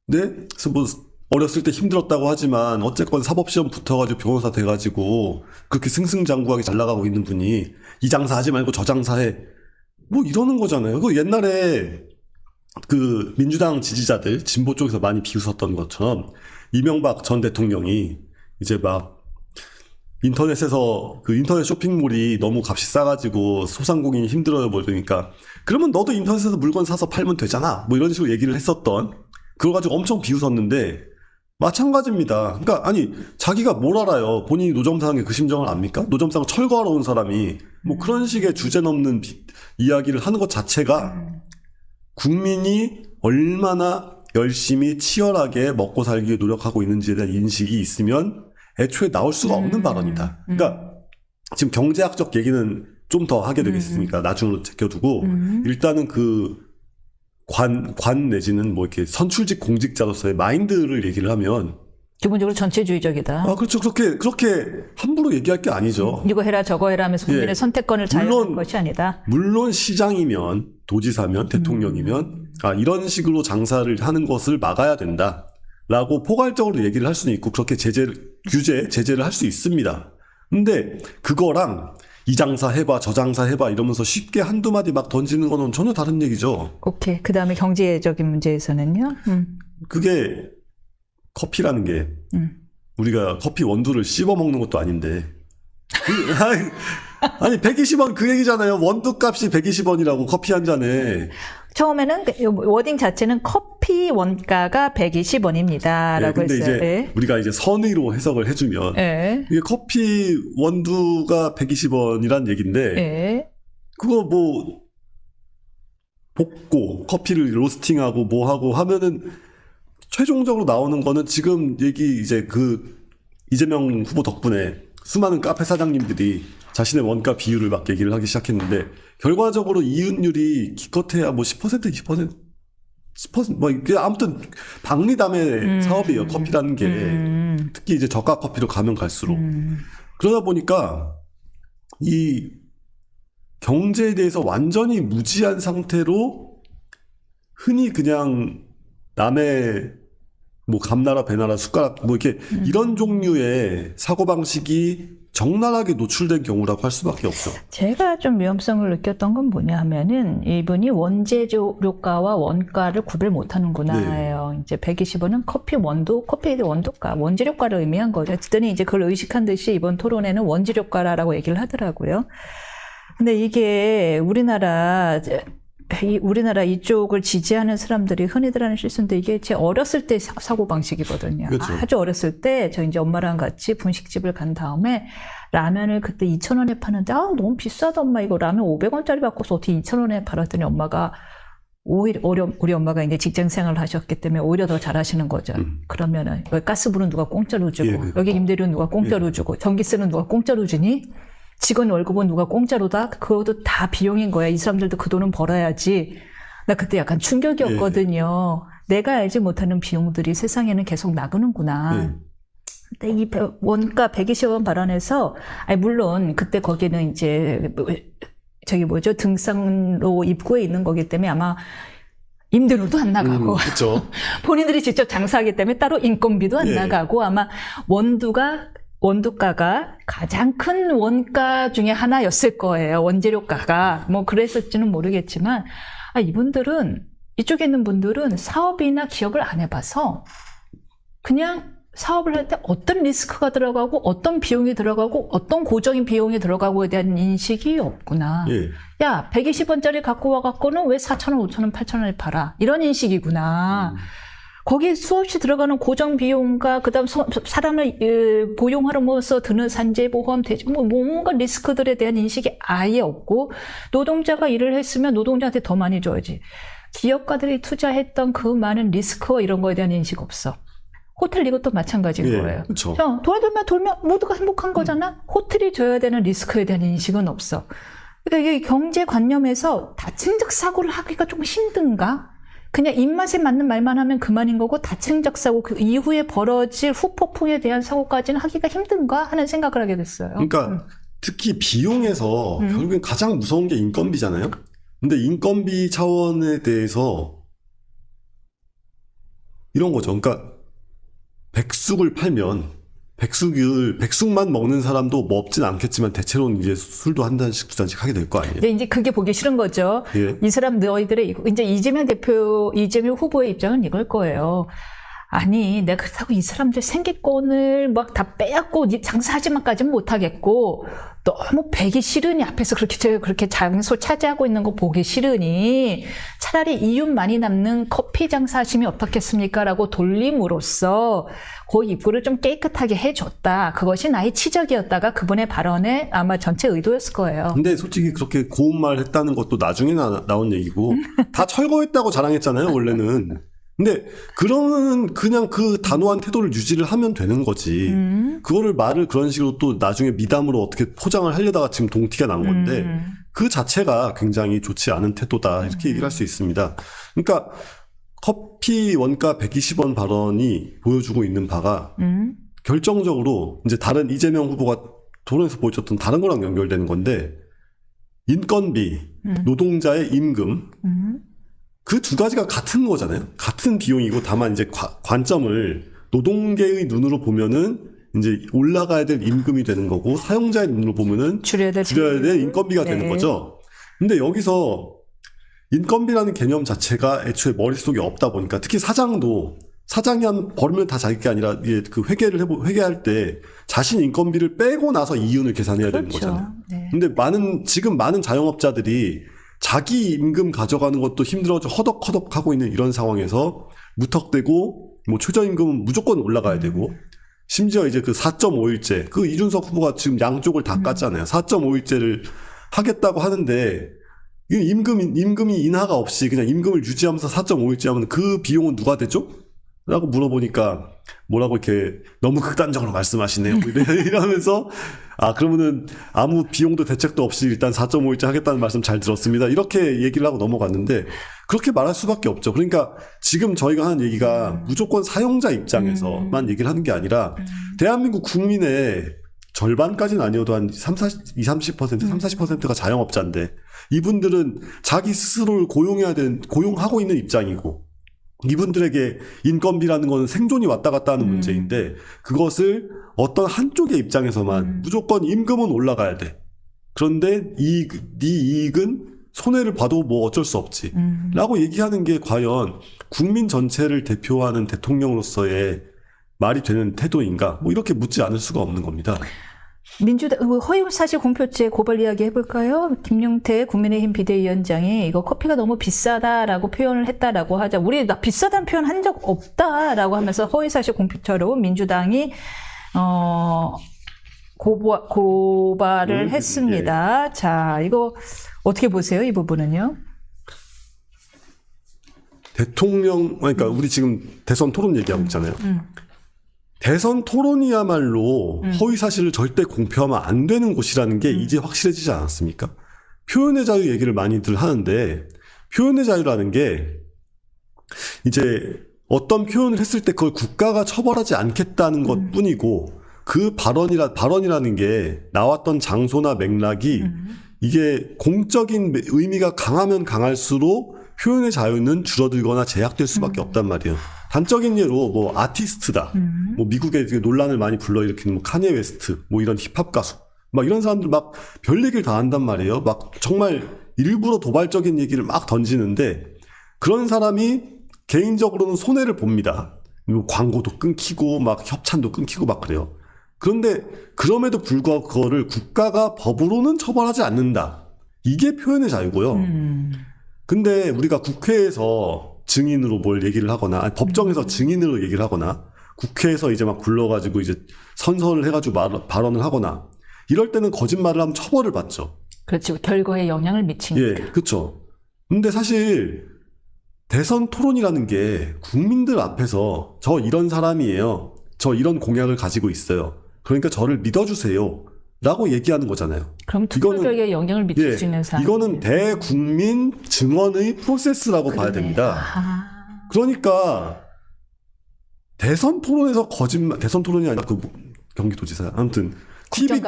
그래서 어렸을 때 힘들었다고 하지만 어쨌건 사법시험 붙어가지고 변호사 돼가지고 그렇게 승승장구하게 잘 나가고 있는 분이 이 장사 하지 말고 저 장사해, 뭐 이러는 거잖아요. 그 옛날에 그 민주당 지지자들 진보 쪽에서 많이 비웃었던 것처럼 이명박 전 대통령이 이제 막 인터넷에서 그 인터넷 쇼핑몰이 너무 값이 싸가지고 소상공인이 힘들어요 뭐 이러니까 그러면 너도 인터넷에서 물건 사서 팔면 되잖아 뭐 이런 식으로 얘기를 했었던, 그거 가지고 엄청 비웃었는데 마찬가지입니다. 그러니까 아니 자기가 뭘 알아요? 본인이 노점상의 그 심정을 압니까? 노점상 철거하러 온 사람이 뭐 그런 식의 주제 넘는 이야기를 하는 것 자체가 국민이 얼마나 열심히 치열하게 먹고 살기 위해 노력하고 있는지에 대한 인식이 있으면 애초에 나올 수가 없는 발언이다. 그러니까 지금 경제학적 얘기는 좀 더 하게 되겠으니까 나중으로 제껴두고 일단은 그 관 내지는 뭐 이렇게 선출직 공직자로서의 마인드를 얘기를 하면 기본적으로 전체주의적이다. 아, 그렇죠. 그렇게 함부로 얘기할 게 아니죠. 이거 해라 저거 해라 하면서 국민의 선택권을 자유한 것이 아니다. 물론 시장이면 도지사면 대통령이면 이런 식으로 장사를 하는 것을 막아야 된다라고 포괄적으로 얘기를 할 수는 있고 그렇게 제재를 할 수 있습니다. 근데 그거랑 이 장사 해봐 저 장사 해봐 이러면서 쉽게 한두 마디 막 던지는 거는 전혀 다른 얘기죠. 오케이. 그 다음에 경제적인 문제에서는요. 그게 커피라는 게 우리가 커피 원두를 씹어 먹는 것도 아닌데 아니 120원 그 얘기잖아요. 원두 값이 120원이라고 커피 한 잔에. 처음에는 워딩 자체는 커피 원가가 120원입니다라고 근데 했어요. 이제 네. 우리가 이제 선의로 해석을 해주면 네. 이게 커피 원두가 120원이란 얘기인데 네. 그거 뭐 볶고 커피를 로스팅하고 뭐 하고 하면은 최종적으로 나오는 거는 지금 얘기 이제 그 이재명 후보 덕분에 수많은 카페 사장님들이 자신의 원가 비율을 막 얘기를 하기 시작했는데 결과적으로 이윤율이 기껏해야 뭐 10%, 20%, 10% 뭐 이게 아무튼 박리담의 사업이에요. 커피라는 게 특히 이제 저가 커피로 가면 갈수록 그러다 보니까 이 경제에 대해서 완전히 무지한 상태로 흔히 그냥 남의 뭐 감나라 배나라 숟가락 뭐 이렇게 이런 종류의 사고방식이 적나라하게 노출된 경우라고 할 수밖에 없죠. 제가 좀 위험성을 느꼈던 건 뭐냐 하면은 이분이 원재료가와 원가를 구별 못하는구나예요. 이제 120원은 커피 원두가, 원재료가를 의미한 거죠. 듣더니 이제 그걸 의식한 듯이 이번 토론에는 원재료가라고 얘기를 하더라고요. 근데 이게 우리나라 이쪽을 지지하는 사람들이 흔히들 하는 실수인데 이게 제 어렸을 때 사고방식이거든요. 그렇죠. 아주 어렸을 때 저 이제 엄마랑 같이 분식집을 간 다음에 라면을 그때 2,000원에 파는데 너무 비싸다 엄마 이거 라면 500원짜리 바꿔서 어떻게 2,000원에 팔았더니 엄마가 오히려 우리 엄마가 이제 직장 생활을 하셨기 때문에 오히려 더 잘하시는 거죠. 그러면은 여기 가스불은 누가 공짜로 주고 예. 여기 임대료는 누가 공짜로 주고 전기세는 누가 공짜로 주니? 직원 월급은 누가 공짜로다? 그것도 다 비용인 거야. 이 사람들도 그 돈은 벌어야지. 나 그때 약간 충격이었거든요. 내가 알지 못하는 비용들이 세상에는 계속 나가는구나. 근데 이 원가 120원 발언에서, 물론 그때 거기는 이제 등산로 입구에 있는 거기 때문에 아마 임대료도 안 나가고 그렇죠. 본인들이 직접 장사하기 때문에 따로 인건비도 안 나가고 아마 원두가가 가장 큰 원가 중에 하나였을 거예요. 원재료가가. 뭐 그랬을지는 모르겠지만 이분들은 이쪽에 있는 분들은 사업이나 기업을 안 해봐서 그냥 사업을 할 때 어떤 리스크가 들어가고 어떤 비용이 들어가고 어떤 고정인 비용이 들어가고에 대한 인식이 없구나. 야 120원짜리 갖고 와갖고는 왜 4,000원, 5,000원, 8,000원에 팔아. 이런 인식이구나. 거기에 수없이 들어가는 고정 비용과 그다음 사람을 고용하면서 드는 산재보험, 뭔가 리스크들에 대한 인식이 아예 없고 노동자가 일을 했으면 노동자한테 더 많이 줘야지. 기업가들이 투자했던 그 많은 리스크와 이런 거에 대한 인식 없어. 호텔 이것도 마찬가지인 거예요. 그렇죠. 돌면 모두가 행복한 거잖아. 호텔이 져야 되는 리스크에 대한 인식은 없어. 그러니까 이게 경제관념에서 다층적 사고를 하기가 좀 힘든가? 그냥 입맛에 맞는 말만 하면 그만인 거고 다층적 사고 그 이후에 벌어질 후폭풍에 대한 사고까지는 하기가 힘든가 하는 생각을 하게 됐어요. 그러니까 특히 비용에서 결국엔 가장 무서운 게 인건비잖아요. 근데 인건비 차원에 대해서 이런 거죠. 그러니까 백숙을 팔면 백숙만 먹는 사람도 뭐 없진 않겠지만 대체로는 이제 술도 한 잔씩 두 잔씩 하게 될 거 아니에요. 이제 그게 보기 싫은 거죠. 이 사람 너희들의 이제 이재명 후보의 입장은 이걸 거예요. 아니 내가 그렇다고 이 사람들 생계권을 막 다 빼앗고 장사하지만까지는 못하겠고 너무 배기 싫으니 앞에서 그렇게 장소 차지하고 있는 거 보기 싫으니 차라리 이윤 많이 남는 커피 장사하시면 어떻겠습니까? 라고 돌림으로써 그 입구를 좀 깨끗하게 해줬다. 그것이 나의 치적이었다가 그분의 발언의 아마 전체 의도였을 거예요. 근데 솔직히 그렇게 고운 말 했다는 것도 나중에 나온 얘기고 다 철거했다고 자랑했잖아요 원래는. 근데 그러면 그냥 그 단호한 태도를 유지를 하면 되는 거지. 그거를 말을 그런 식으로 또 나중에 미담으로 어떻게 포장을 하려다가 지금 동티가 난 건데 그 자체가 굉장히 좋지 않은 태도다 이렇게 얘기를 할 수 있습니다. 그러니까 커피 원가 120원 발언이 보여주고 있는 바가 결정적으로 이제 다른 이재명 후보가 토론에서 보여줬던 다른 거랑 연결되는 건데 인건비, 노동자의 임금 그 두 가지가 같은 거잖아요. 같은 비용이고 다만 이제 관점을 노동계의 눈으로 보면은 이제 올라가야 될 임금이 되는 거고 사용자의 눈으로 보면은 줄여야 될 인건비가 되는 거죠. 근데 여기서 인건비라는 개념 자체가 애초에 머릿속에 없다 보니까 특히 사장이 한 벌면 다 자기 게 아니라 그 회계할 때 자신 인건비를 빼고 나서 이윤을 계산해야 되는 거잖아요. 네. 근데 지금 많은 자영업자들이 자기 임금 가져가는 것도 힘들어져 허덕허덕 하고 있는 이런 상황에서 무턱대고 뭐 최저임금은 무조건 올라가야 되고 심지어 이제 그 4.5일제 그 이준석 후보가 지금 양쪽을 다 깠잖아요. 4.5일제를 하겠다고 하는데 임금이 인하가 없이 그냥 임금을 유지하면서 4.5일제 하면 그 비용은 누가 되죠? 라고 물어보니까 뭐라고 이렇게 너무 극단적으로 말씀하시네요. 이러면서 그러면은 아무 비용도 대책도 없이 일단 4.5일제 하겠다는 말씀 잘 들었습니다. 이렇게 얘기를 하고 넘어갔는데 그렇게 말할 수밖에 없죠. 그러니까 지금 저희가 하는 얘기가 무조건 사용자 입장에서만 얘기를 하는 게 아니라 대한민국 국민의 절반까지는 아니어도 한 30%, 40%가 자영업자인데 이분들은 자기 스스로를 고용하고 있는 입장이고 이분들에게 인건비라는 건 생존이 왔다 갔다 하는 문제인데 그것을 어떤 한쪽의 입장에서만 무조건 임금은 올라가야 돼. 그런데 네 이익은 손해를 봐도 뭐 어쩔 수 없지. 라고 얘기하는 게 과연 국민 전체를 대표하는 대통령으로서의 말이 되는 태도인가? 뭐 이렇게 묻지 않을 수가 없는 겁니다. 민주당 허위사실 공표죄 고발 이야기 해볼까요? 김용태 국민의힘 비대위원장이 이거 커피가 너무 비싸다라고 표현을 했다라고 하자 우리 나 비싸다는 표현 한 적 없다라고 하면서 허위사실 공표죄로 민주당이 고발을 했습니다. 예. 자, 이거 어떻게 보세요? 이 부분은요? 그러니까 우리 지금 대선 토론 얘기하고 있잖아요. 대선 토론이야말로 허위 사실을 절대 공표하면 안 되는 곳이라는 게 이제 확실해지지 않았습니까? 표현의 자유 얘기를 많이들 하는데 표현의 자유라는 게 이제 어떤 표현을 했을 때 그걸 국가가 처벌하지 않겠다는 것 뿐이고 그 발언이라는 게 나왔던 장소나 맥락이 이게 공적인 의미가 강하면 강할수록 표현의 자유는 줄어들거나 제약될 수밖에 없단 말이에요. 단적인 예로 뭐 아티스트다. 뭐 미국에 논란을 많이 불러일으키는 뭐 카니에 웨스트, 뭐 이런 힙합 가수. 막 이런 사람들 막 별 얘기를 다 한단 말이에요. 막 정말 일부러 도발적인 얘기를 막 던지는데 그런 사람이 개인적으로는 손해를 봅니다. 뭐 광고도 끊기고 막 협찬도 끊기고 막 그래요. 그런데 그럼에도 불구하고 그거를 국가가 법으로는 처벌하지 않는다. 이게 표현의 자유고요. 근데 우리가 국회에서 증인으로 뭘 얘기를 하거나 법정에서 증인으로 얘기를 하거나 국회에서 이제 막 불러가지고 이제 선서를 해가지고 발언을 하거나 이럴 때는 거짓말을 하면 처벌을 받죠. 그렇죠. 결과에 영향을 미치니까. 예, 그렇죠. 근데 사실 대선 토론이라는 게 국민들 앞에서 저 이런 사람이에요. 저 이런 공약을 가지고 있어요. 그러니까 저를 믿어주세요. 라고 얘기하는 거잖아요. 그럼 투표 결과에 영향을 미칠 수 있는 사람. 이거는 대국민 증언의 프로세스라고 봐야 됩니다. 그러니까 대선 토론에서 대선 토론이 아니라 그 경기도지사 아무튼 TV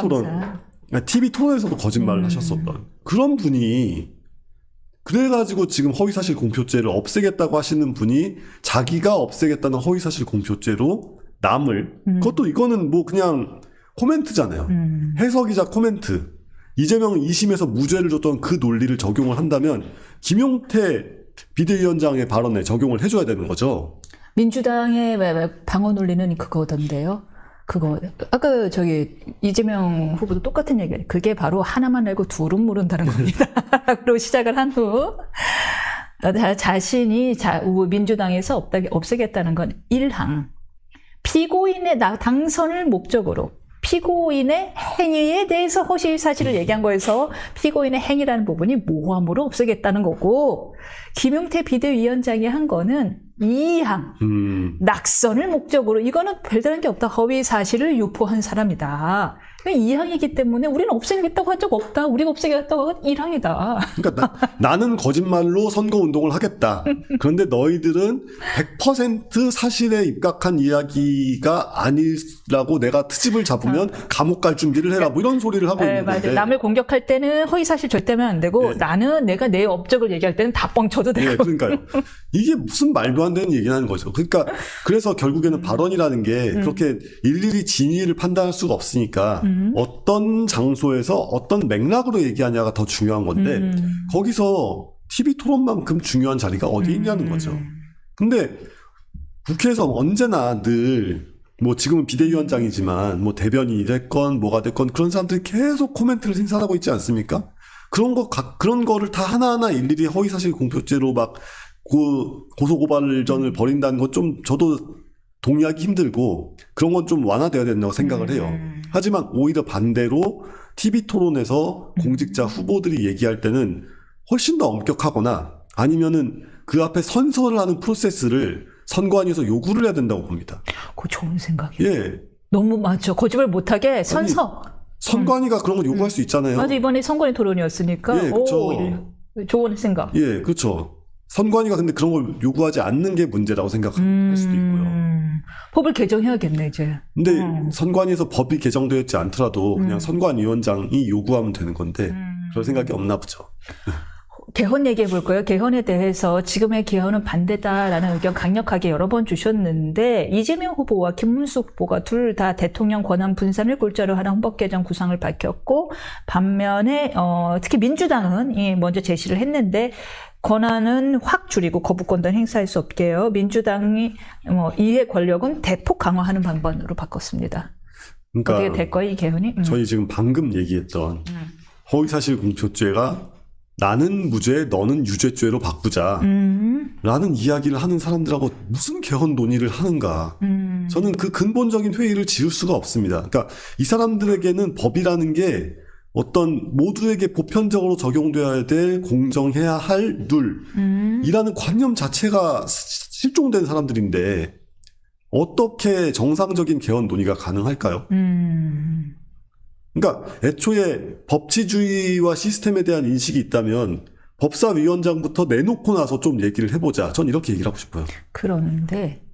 토론에서도 거짓말을 하셨었던 그런 분이 그래가지고 지금 허위사실 공표죄를 없애겠다고 하시는 분이 자기가 없애겠다는 허위사실 공표죄로 남을 그것도 이거는 뭐 그냥 코멘트잖아요. 해석이자 코멘트. 이재명은 2심에서 무죄를 줬던 그 논리를 적용을 한다면 김용태 비대위원장의 발언에 적용을 해줘야 되는 거죠. 민주당의 방어 논리는 그거던데요. 그거 아까 이재명 후보도 똑같은 얘기예요. 그게 바로 하나만 알고 둘은 모른다는 겁니다. 그리고 시작을 한 후 자신이 민주당에서 없애겠다는 건 1항. 피고인의 당선을 목적으로 피고인의 행위에 대해서 허위 사실을 얘기한 거에서 피고인의 행위라는 부분이 모함으로 없애겠다는 거고 김용태 비대위원장이 한 거는 2항 낙선을 목적으로 이거는 별다른 게 없다. 허위 사실을 유포한 사람이다. 2항이기 때문에 우리는 없애겠다고 한 적 없다. 우리가 없애겠다고 한 1항이다. 그러니까 나는 거짓말로 선거운동을 하겠다. 그런데 너희들은 100% 사실에 입각한 이야기가 아니라고 내가 트집을 잡으면 감옥 갈 준비를 해라. 뭐 이런 소리를 하고 있는 건데. 남을 공격할 때는 허위 사실 절대 하면 안 되고 나는 내가 내 업적을 얘기할 때는 다 뻥쳐도 되고. 그러니까요. 이게 무슨 말도 안 되는 얘기를 하는 거죠. 그러니까 그래서 결국에는 발언이라는 게 그렇게 일일이 진위를 판단할 수가 없으니까 어떤 장소에서 어떤 맥락으로 얘기하냐가 더 중요한 건데 거기서 TV 토론만큼 중요한 자리가 어디 있냐는 거죠. 근데 국회에서 언제나 늘 뭐 지금은 비대위원장이지만 뭐 대변인이 됐건 뭐가 됐건 그런 사람들이 계속 코멘트를 생산하고 있지 않습니까? 그런 거를 다 하나하나 일일이 허위사실 공표죄로 막 고소고발전을 벌인다는 건 좀 저도 동의하기 힘들고 그런 건 좀 완화돼야 된다고 생각을 해요. 하지만 오히려 반대로 TV 토론에서 공직자 후보들이 얘기할 때는 훨씬 더 엄격하거나 아니면은 그 앞에 선서를 하는 프로세스를 선관위에서 요구를 해야 된다고 봅니다. 그거 좋은 생각이에요. 예. 너무 맞죠. 거짓말 못하게 선서. 선관위가 그런 걸 요구할 수 있잖아요. 맞아, 이번에 선관위 토론이었으니까. 예, 그쵸. 오, 좋은 생각. 예, 그렇죠. 선관위가 근데 그런 걸 요구하지 않는 게 문제라고 생각할 수도 있고요. 법을 개정해야겠네, 이제. 근데 선관위에서 법이 개정되었지 않더라도 그냥 선관위원장이 요구하면 되는 건데 그런 생각이 없나 보죠. 개헌 얘기해 볼 거예요. 개헌에 대해서 지금의 개헌은 반대다라는 의견 강력하게 여러 번 주셨는데 이재명 후보와 김문수 후보가 둘 다 대통령 권한 분산을 골자로 하는 헌법 개정 구상을 밝혔고 반면에 특히 민주당은 먼저 제시를 했는데 권한은 확 줄이고 거부권도 행사할 수 없게 해요. 민주당이 이해 권력은 대폭 강화하는 방법으로 바꿨습니다. 그러니까 어떻게 될 거예요, 이 개헌이? 저희 지금 방금 얘기했던 허위사실 공표죄가 나는 무죄, 너는 유죄죄로 바꾸자 라는 이야기를 하는 사람들하고 무슨 개헌 논의를 하는가. 저는 그 근본적인 회의를 지울 수가 없습니다. 그러니까 이 사람들에게는 법이라는 게 어떤 모두에게 보편적으로 적용돼야 될 공정해야 할 룰이라는 관념 자체가 실종된 사람들인데 어떻게 정상적인 개헌 논의가 가능할까요? 그러니까 애초에 법치주의와 시스템에 대한 인식이 있다면 법사위원장부터 내놓고 나서 좀 얘기를 해보자. 전 이렇게 얘기를 하고 싶어요. 그러는데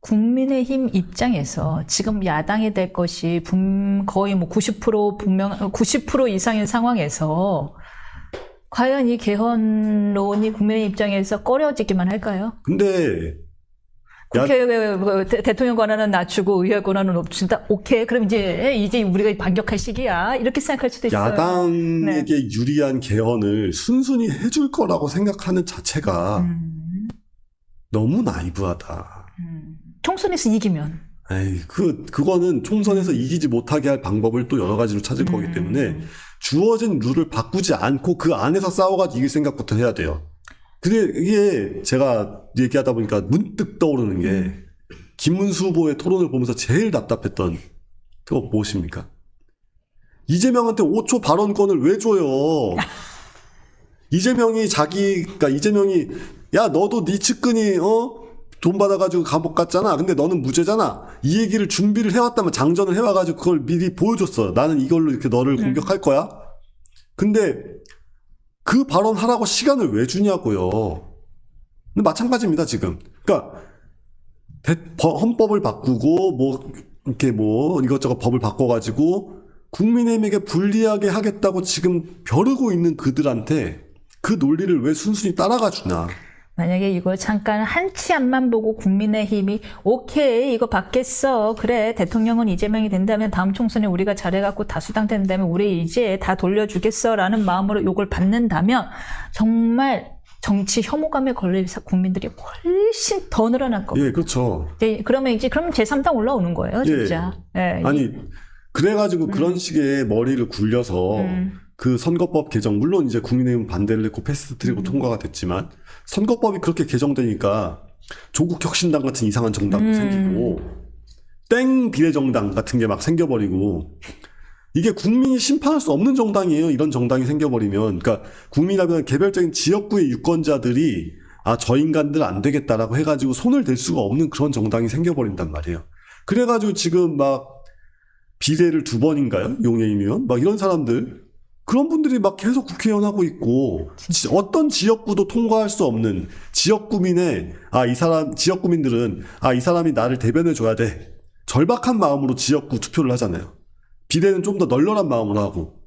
국민의힘 입장에서 지금 야당이 될 것이 거의 뭐 90% 이상인 상황에서 과연 이 개헌론이 국민의힘 입장에서 꺼려지기만 할까요? 근데 대통령 권한은 낮추고 의회 권한은 높인다. 오케이. 그럼 이제 우리가 반격할 시기야. 이렇게 생각할 수도 있어요. 야당에게 유리한 개헌을 순순히 해줄 거라고 생각하는 자체가 너무 나이브하다. 총선에서 이기면. 에이, 그거는 총선에서 이기지 못하게 할 방법을 또 여러 가지로 찾을 거기 때문에 주어진 룰을 바꾸지 않고 그 안에서 싸워가지고 이길 생각부터 해야 돼요. 근데 이게 제가 얘기하다 보니까 문득 떠오르는 게 김문수 후보의 토론을 보면서 제일 답답했던 그거 무엇입니까? 이재명한테 5초 발언권을 왜 줘요? 이재명이 야 너도 네 측근이 돈 받아가지고 감옥 갔잖아. 근데 너는 무죄잖아. 이 얘기를 준비를 해왔다면 장전을 해와가지고 그걸 미리 보여줬어. 나는 이걸로 이렇게 너를 공격할 거야. 근데 그 발언하라고 시간을 왜 주냐고요. 근데 마찬가지입니다, 지금. 그러니까 헌법을 바꾸고 이렇게 이것저것 법을 바꿔가지고 국민의힘에게 불리하게 하겠다고 지금 벼르고 있는 그들한테 그 논리를 왜 순순히 따라가 주나. 만약에 이거 잠깐 한 치 앞만 보고 국민의힘이 오케이 이거 받겠어. 그래 대통령은 이재명이 된다면 다음 총선에 우리가 잘해갖고 다수당 된다면 우리 이제 다 돌려주겠어라는 마음으로 이걸 받는다면 정말 정치 혐오감에 걸릴 국민들이 훨씬 더 늘어날 겁니다. 예, 그렇죠. 그러면 제3당 올라오는 거예요, 진짜. 예. 아니 그래가지고 그런 식의 머리를 굴려서 그 선거법 개정 물론 이제 국민의힘 반대를 했고 패스트트랙으로 통과가 됐지만 선거법이 그렇게 개정되니까 조국 혁신당 같은 이상한 정당도 생기고 땡 비례정당 같은 게 막 생겨버리고 이게 국민이 심판할 수 없는 정당이에요. 이런 정당이 생겨버리면. 그러니까 국민이라면 개별적인 지역구의 유권자들이 저 인간들 안 되겠다라고 해가지고 손을 댈 수가 없는 그런 정당이 생겨버린단 말이에요. 그래가지고 지금 막 비례를 2번인가요? 용해인 의원? 막 이런 사람들 그런 분들이 막 계속 국회의원 하고 있고 어떤 지역구도 통과할 수 없는 지역구민들은 이 사람이 나를 대변해 줘야 돼. 절박한 마음으로 지역구 투표를 하잖아요. 비례는 좀 더 널널한 마음으로 하고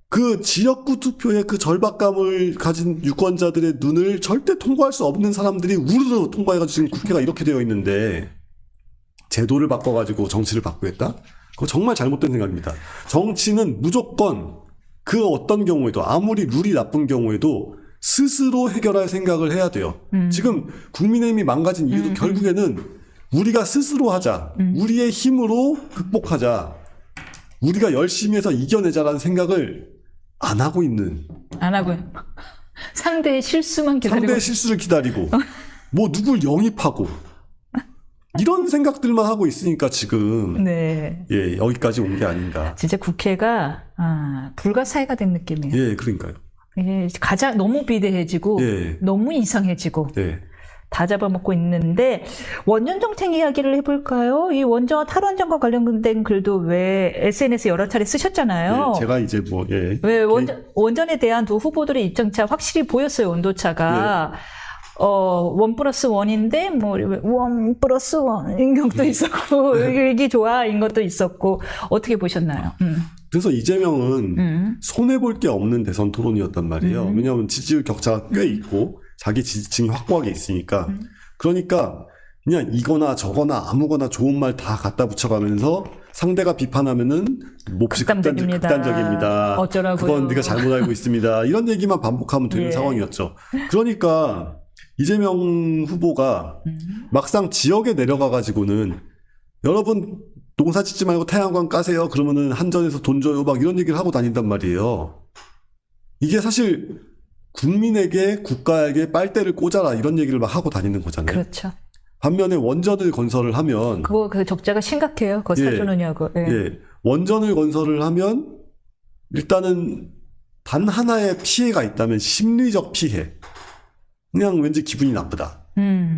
그 지역구 투표의 그 절박감을 가진 유권자들의 눈을 절대 통과할 수 없는 사람들이 우르르 통과해가지고 지금 국회가 이렇게 되어 있는데 제도를 바꿔가지고 정치를 바꾸겠다? 그거 정말 잘못된 생각입니다. 정치는 무조건 그 어떤 경우에도 아무리 룰이 나쁜 경우에도 스스로 해결할 생각을 해야 돼요. 지금 국민의힘이 망가진 이유도 결국에는 우리가 스스로 하자. 우리의 힘으로 극복하자. 우리가 열심히 해서 이겨내자라는 생각을 안 하고 있는. 안 하고요. 상대의 실수만 기다리고. 상대의 실수를 기다리고 뭐 누굴 영입하고 이런 생각들만 하고 있으니까 지금 네. 예, 여기까지 온 게 아닌가. 진짜 국회가 불가사의가 된 느낌이에요. 예, 그러니까요. 예, 가장 너무 비대해지고 예. 너무 이상해지고 예. 다 잡아먹고 있는데 원전 정책 이야기를 해볼까요? 이 원전 탈원전과 관련된 글도 왜 SNS 여러 차례 쓰셨잖아요. 예, 제가 이제 뭐 예. 왜 원전에 대한 두 후보들의 입장차 확실히 보였어요. 온도차가. 원 플러스 원인데, 원 플러스 원인 것도 있었고, 이게 좋아인 것도 있었고, 어떻게 보셨나요? 그래서 이재명은 손해볼 게 없는 대선 토론이었단 말이에요. 왜냐하면 지지율 격차가 꽤 있고, 자기 지지층이 확고하게 있으니까. 그러니까, 그냥 이거나 저거나 아무거나 좋은 말 다 갖다 붙여가면서 상대가 비판하면은 몹시 극단적입니다. 어쩌라고요. 그건 네가 잘못 알고 있습니다. 이런 얘기만 반복하면 되는 예. 상황이었죠. 그러니까, 이재명 후보가 막상 지역에 내려가가지고는 여러분 농사 짓지 말고 태양광 까세요. 그러면은 한전에서 돈 줘요. 막 이런 얘기를 하고 다닌단 말이에요. 이게 사실 국민에게 국가에게 빨대를 꽂아라 이런 얘기를 막 하고 다니는 거잖아요. 그렇죠. 반면에 원전을 건설을 하면 그 적자가 심각해요. 그거 예. 사주느냐고. 예. 예, 원전을 건설을 하면 일단은 단 하나의 피해가 있다면 심리적 피해. 그냥 왠지 기분이 나쁘다.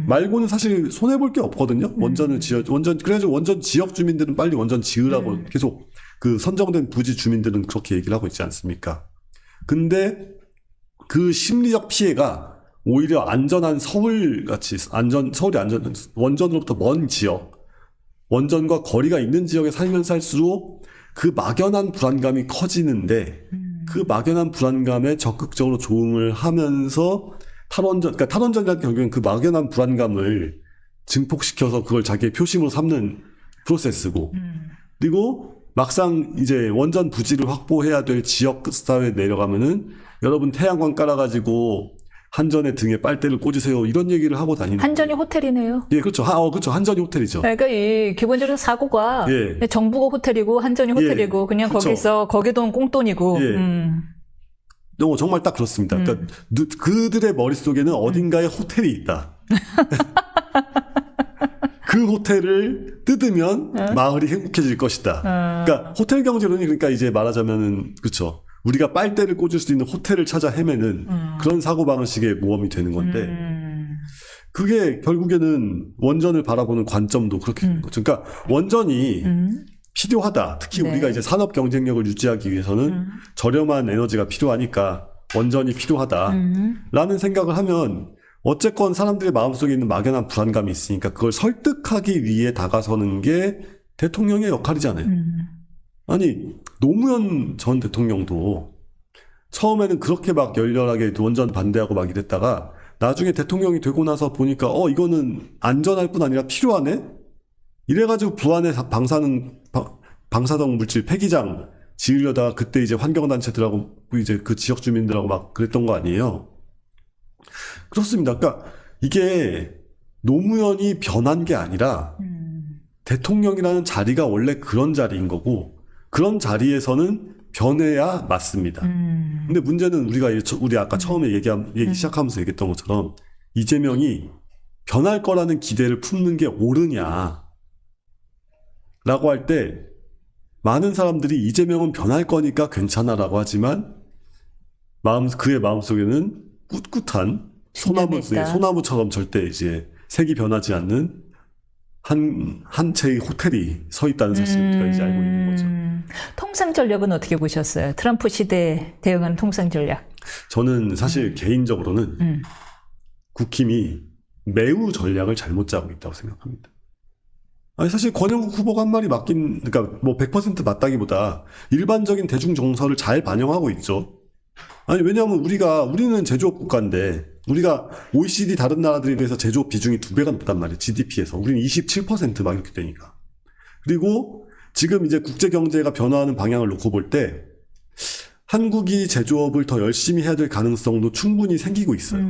말고는 사실 손해볼 게 없거든요. 그래가지고 원전 지역 주민들은 빨리 원전 지으라고 계속 그 선정된 부지 주민들은 그렇게 얘기를 하고 있지 않습니까? 근데 그 심리적 피해가 오히려 안전한 서울같이, 원전으로부터 먼 지역, 원전과 거리가 있는 지역에 살면 살수록 그 막연한 불안감이 커지는데 그 막연한 불안감에 적극적으로 조응을 하면서 그러니까 탈원전이라는 경우에는 그 막연한 불안감을 증폭시켜서 그걸 자기의 표심으로 삼는 프로세스고, 그리고 막상 이제 원전 부지를 확보해야 될 지역 사회에 내려가면은 여러분 태양광 깔아가지고 한전의 등에 빨대를 꽂으세요. 이런 얘기를 하고 다니는. 한전이 호텔이네요. 예, 그렇죠. 그렇죠. 한전이 호텔이죠. 그러니까 이 기본적으로 사고가 예. 정부가 호텔이고 한전이 호텔이고 그냥 그쵸. 거기서 거기돈 꽁돈이고. 예. 정말 딱 그렇습니다. 그러니까 그들의 머릿속에는 어딘가에 호텔이 있다. 그 호텔을 뜯으면 마을이 행복해질 것이다. 그러니까 호텔 경제론이 그러니까 이제 말하자면은 그렇죠. 우리가 빨대를 꽂을 수 있는 호텔을 찾아 헤매는 그런 사고방식의 모험이 되는 건데 그게 결국에는 원전을 바라보는 관점도 그렇게 되는 거죠. 그러니까 원전이 필요하다. 특히 네. 우리가 이제 산업 경쟁력을 유지하기 위해서는 저렴한 에너지가 필요하니까 원전이 필요하다. 라는 생각을 하면 어쨌건 사람들의 마음속에 있는 막연한 불안감이 있으니까 그걸 설득하기 위해 다가서는 게 대통령의 역할이잖아요. 아니 노무현 전 대통령도 처음에는 그렇게 막 열렬하게 원전 반대하고 막 이랬다가 나중에 대통령이 되고 나서 보니까 이거는 안전할 뿐 아니라 필요하네? 이래가지고 부안의 방사성 물질 폐기장 지으려다가 그때 이제 환경단체들하고 이제 그 지역 주민들하고 막 그랬던 거 아니에요? 그렇습니다. 그러니까 이게 노무현이 변한 게 아니라 대통령이라는 자리가 원래 그런 자리인 거고 그런 자리에서는 변해야 맞습니다. 근데 문제는 우리 아까 처음에 얘기 시작하면서 얘기했던 것처럼 이재명이 변할 거라는 기대를 품는 게 옳으냐 라고 할 때 많은 사람들이 이재명은 변할 거니까 괜찮아라고 하지만 그의 마음속에는 꿋꿋한 소나무처럼 절대 이제 색이 변하지 않는 한 채의 호텔이 서 있다는 사실을 우리가 이제 알고 있는 거죠. 통상 전략은 어떻게 보셨어요? 트럼프 시대에 대응하는 통상 전략. 저는 사실 개인적으로는 국힘이 매우 전략을 잘못 짜고 있다고 생각합니다. 아니 사실 권영국 후보가 한 말이 그러니까 뭐 100% 맞다기보다 일반적인 대중 정서를 잘 반영하고 있죠. 아니 왜냐하면 우리는 제조업 국가인데 우리가 OECD 다른 나라들에 비해서 제조업 비중이 2배가 높단 말이에요. GDP에서 우리는 27%막 이렇게 되니까. 그리고 지금 이제 국제 경제가 변화하는 방향을 놓고 볼 때 한국이 제조업을 더 열심히 해야 될 가능성도 충분히 생기고 있어요.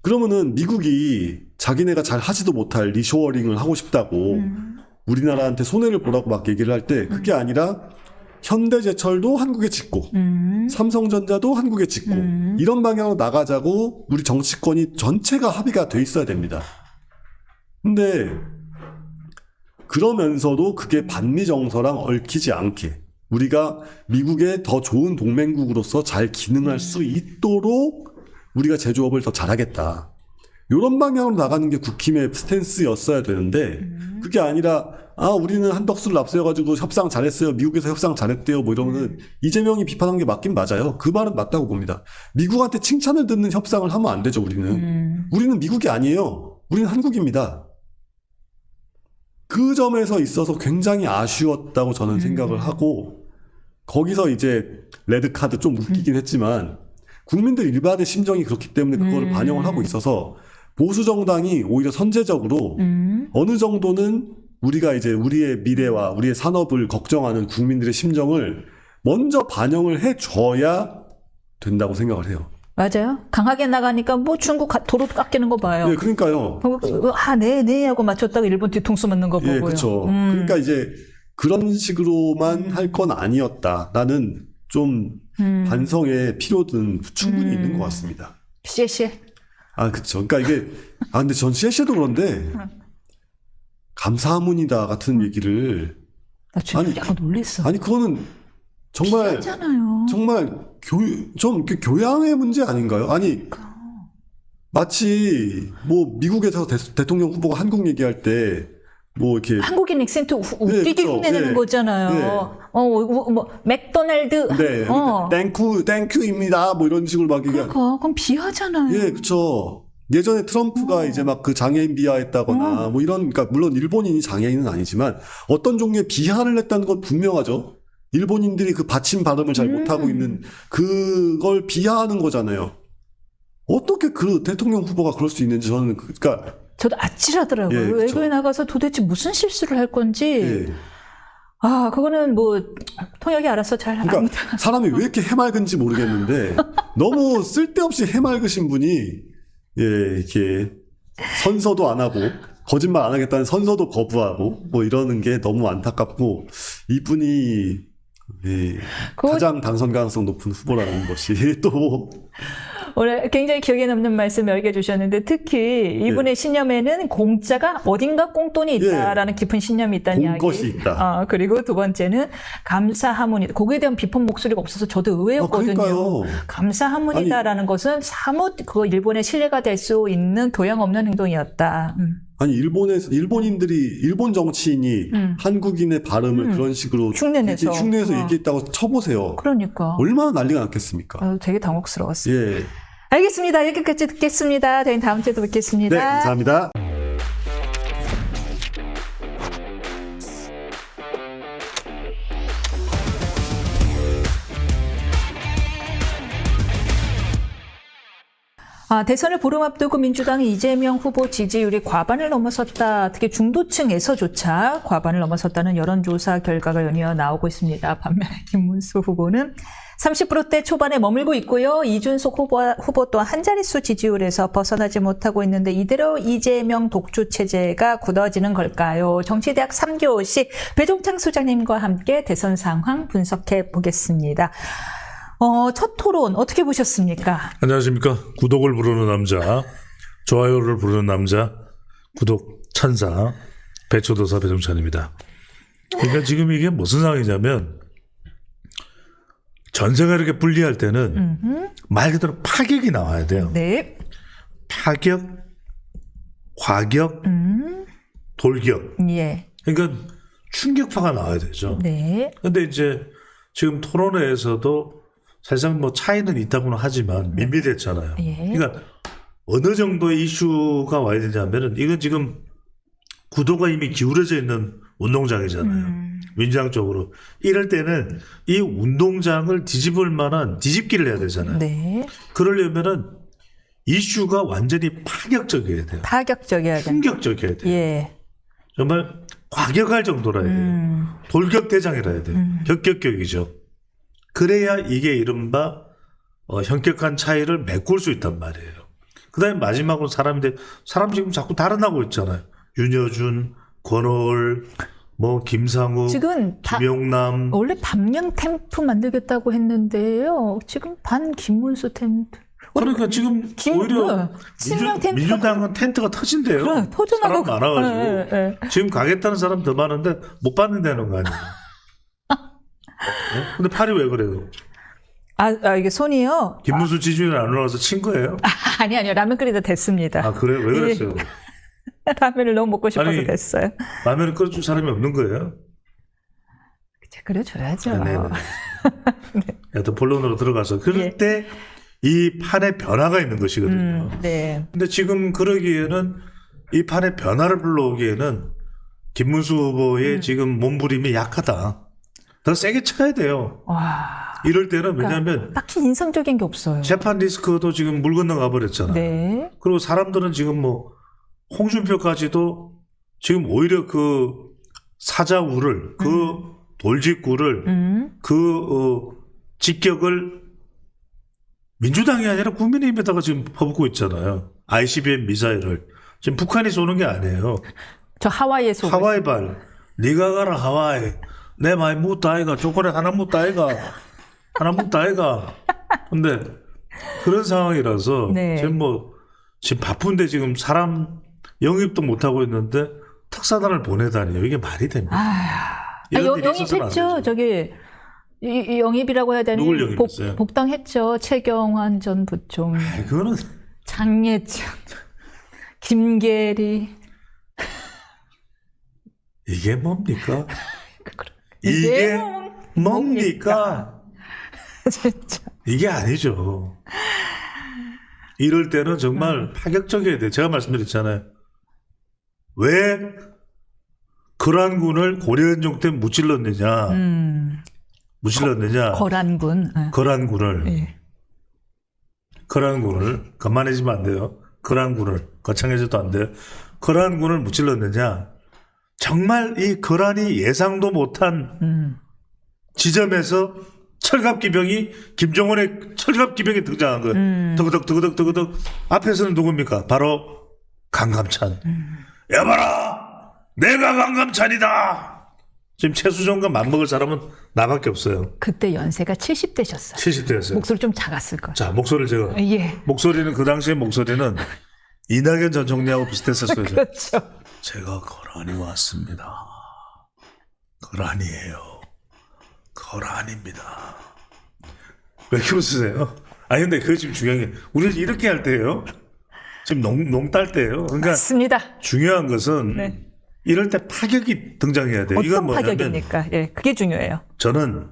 그러면은 미국이 자기네가 잘 하지도 못할 리쇼어링을 하고 싶다고 우리나라한테 손해를 보라고 막 얘기를 할 때 그게 아니라 현대제철도 한국에 짓고 삼성전자도 한국에 짓고 이런 방향으로 나가자고 우리 정치권이 전체가 합의가 돼 있어야 됩니다. 근데 그러면서도 그게 반미 정서랑 얽히지 않게 우리가 미국의 더 좋은 동맹국으로서 잘 기능할 수 있도록 우리가 제조업을 더 잘하겠다. 이런 방향으로 나가는 게 국힘의 스탠스였어야 되는데 그게 아니라 우리는 한덕수를 앞세워가지고 협상 잘했어요. 미국에서 협상 잘했대요. 뭐 이러면은 이재명이 비판한 게 맞긴 맞아요. 그 말은 맞다고 봅니다. 미국한테 칭찬을 듣는 협상을 하면 안 되죠. 우리는 미국이 아니에요. 우리는 한국입니다. 그 점에서 있어서 굉장히 아쉬웠다고 저는 생각을 하고 거기서 이제 레드카드 좀 웃기긴 했지만 국민들 일반의 심정이 그렇기 때문에 그거를 반영을 하고 있어서 보수 정당이 오히려 선제적으로 어느 정도는 우리가 이제 우리의 미래와 우리의 산업을 걱정하는 국민들의 심정을 먼저 반영을 해줘야 된다고 생각을 해요. 맞아요. 강하게 나가니까 뭐 중국 도로 깎이는 거 봐요. 네, 그러니까요. 네 하고 맞췄다가 일본 뒤통수 맞는 거 보고요. 그렇죠. 그러니까 이제 그런 식으로만 할 건 아니었다라는 좀 반성의 필요는 충분히 있는 것 같습니다. 씨씨. 그쵸. 그러니까 이게, 근데 전 씨씨도 그런데, 감사합니다 같은 얘기를. 나 지금 약간 놀랬어. 그거는 정말, 피하잖아요. 정말 좀 교양의 문제 아닌가요? 마치, 뭐, 미국에서 대통령 후보가 한국 얘기할 때, 뭐, 이렇게. 한국인 액센트 웃기게 그렇죠. 흉내내는 거잖아요. 뭐, 맥도날드. 네. 땡큐입니다. 뭐 이런 식으로 막 얘기하는. 그럼 비하잖아요. 예, 그쵸. 예전에 트럼프가 이제 막 그 장애인 비하했다거나 뭐 이런, 그러니까 물론 일본인이 장애인은 아니지만 어떤 종류의 비하를 했다는 건 분명하죠. 일본인들이 그 받침 발음을 잘 못하고 있는 그걸 비하하는 거잖아요. 어떻게 그 대통령 후보가 그럴 수 있는지 저는 그러니까 저도 아찔하더라고요. 예, 그쵸. 외국에 나가서 도대체 무슨 실수를 할 건지. 예. 그거는 뭐 통역이 알아서 잘 그러니까 합니다. 사람이 왜 이렇게 해맑은지 모르겠는데 너무 쓸데없이 해맑으신 분이 이렇게 선서도 안 하고 거짓말 안 하겠다는 선서도 거부하고 뭐 이러는 게 너무 안타깝고 이분이 가장 당선 가능성 높은 후보라는 것이 또 오늘 굉장히 기억에 남는 말씀 몇 개 주셨는데 특히 이분의 신념에는 공짜가 어딘가 꽁돈이 있다라는 깊은 신념이 있다는 이야기. 것이 있다. 그리고 두 번째는 감사하문이다. 거기에 대한 비판 목소리가 없어서 저도 의외였거든요. 그러니까요. 감사하문이다라는 것은 사뭇 그거 일본의 신뢰가 될 수 있는 교양 없는 행동이었다. 일본 정치인이 한국인의 발음을 그런 식으로 흉내내서 얘기했다고 쳐보세요. 그러니까. 얼마나 난리가 났겠습니까? 되게 당혹스러웠어요. 예. 알겠습니다. 여기까지 듣겠습니다. 저희는 다음 주에도 뵙겠습니다. 네, 감사합니다. 대선을 보름 앞두고 민주당의 이재명 후보 지지율이 과반을 넘어섰다. 특히 중도층에서조차 과반을 넘어섰다는 여론조사 결과가 연이어 나오고 있습니다. 반면에 김문수 후보는 30%대 초반에 머물고 있고요. 이준석 후보 또한 한 자릿수 지지율에서 벗어나지 못하고 있는데 이대로 이재명 독주 체제가 굳어지는 걸까요? 정치대학 3교시 배종창 소장님과 함께 대선 상황 분석해 보겠습니다. 첫 토론 어떻게 보셨습니까? 안녕하십니까. 구독을 부르는 남자, 좋아요를 부르는 남자, 구독 찬사, 배초도사 배종찬입니다. 그러니까 지금 이게 무슨 상황이냐면 전세가 이렇게 불리할 때는 말 그대로 파격이 나와야 돼요. 네. 파격, 과격, 돌격. 예. 그러니까 충격파가 나와야 되죠. 네. 근데 이제 지금 토론회에서도 사실상 뭐 차이는 있다고는 하지만 밋밋했잖아요. 예. 그러니까 어느 정도의 이슈가 와야 되냐면은 이건 지금 구도가 이미 기울어져 있는 운동장이잖아요. 민주당 쪽으로. 이럴 때는 이 운동장을 뒤집을 만한 뒤집기를 해야 되잖아요. 네. 그러려면은 이슈가 완전히 파격적이어야 돼요. 파격적이어야 된다. 충격적이어야 돼요. 예. 정말 과격할 정도라 해야 돼요. 돌격대장이라 해야 돼요. 격격격이죠. 그래야 이게 이른바 현격한 차이를 메꿀 수 있단 말이에요. 그다음에 마지막으로 사람인데 사람 지금 자꾸 달아나고 있잖아요. 윤여준, 권오을, 뭐 김상욱, 지금 김용남. 원래 반면 템프 만들겠다고 했는데요. 지금 반 김문수 템프. 그러니까 지금 오히려 친명 템프. 민주당은 텐트가 터진대요. 그래, 터져나가고. 사람 많아가지고. 예, 예. 지금 가겠다는 사람 더 많은데 못 받는다는 거 아니에요. 네? 근데 팔이 왜 그래요? 이게 손이요? 김문수 지지율이 안 올라가서 친 거예요? 아니요. 라면 끓이다 됐습니다. 아 그래요? 왜 그랬어요? 라면을 너무 먹고 싶어서 아니, 됐어요. 라면을 끓여줄 사람이 없는 거예요? 그래줘야죠. 네. 여튼 본론으로 들어가서 그럴 때 이 판에 변화가 있는 것이거든요. 네. 근데 지금 그러기에는 이 판에 변화를 불러오기에는 김문수 후보의 지금 몸부림이 약하다. 더 세게 쳐야 돼요. 와. 이럴 때는 왜냐하면 딱히 인상적인 게 없어요. 재판 리스크도 지금 물 건너가 버렸잖아요. 네. 그리고 사람들은 지금 뭐 홍준표까지도 지금 오히려 그 사자우를 그 돌직구를 직격을 민주당이 아니라 국민의힘에다가 지금 퍼붓고 있잖아요. ICBM 미사일을 지금 북한이 쏘는 게 아니에요. 저 하와이에 쏘고 하와이발 네가 가라 하와이 내 많이 묻다 아이가 초콜릿 하나 묻다 아이가 하나 묻다 아이가 근데 그런 상황이라서 네. 지금 바쁜데 지금 사람 영입도 못하고 있는데 특사단을 보내다니요. 이게 말이 됩니까? 이런 일이 있어서는 안 영입했죠. 되죠. 저기 이 영입이라고 해야 되니 누굴 영입했어요? 복당했죠. 최경환 전 부총리, 그거는 장예찬, 김계리. 이게 뭡니까? 이게 이게 뭡니까? 진짜. 이게 아니죠. 이럴 때는 정말 파격적이어야 돼요. 제가 말씀드렸잖아요. 왜 거란군을 고려현종 때 무찔렀느냐. 무찔렀느냐. 거란군. 거란군을. 예. 거란군을. 거만해지면 안 돼요. 거란군을. 거창해져도 안 돼요. 거란군을 무찔렀느냐. 정말 이 거란이 예상도 못한 지점에서 철갑기병이 김정은의 철갑기병이 등장한 거예요. 드그덕 앞에서는 누굽니까? 바로 강감찬. 여봐라 내가 강감찬이다. 지금 최수종과 맞먹을 사람은 나밖에 없어요. 그때 연세가 70대셨어요. 70대였어요. 목소리 좀 작았을 거예요. 자 목소리를 제가 예. 목소리는 그 당시의 목소리는 이낙연 전 총리하고 비슷했었어요. 그렇죠. 제가 거란이 왔습니다. 거란이에요. 거란입니다. 왜 이렇게 웃으세요? 아니 근데 그게 지금 중요한 게 우리는 이렇게 할 때예요. 지금 농딸 때예요. 그러니까 맞습니다. 중요한 것은 네. 이럴 때 파격이 등장해야 돼요. 이건 어떤 뭐냐면 파격입니까? 예, 그게 중요해요. 저는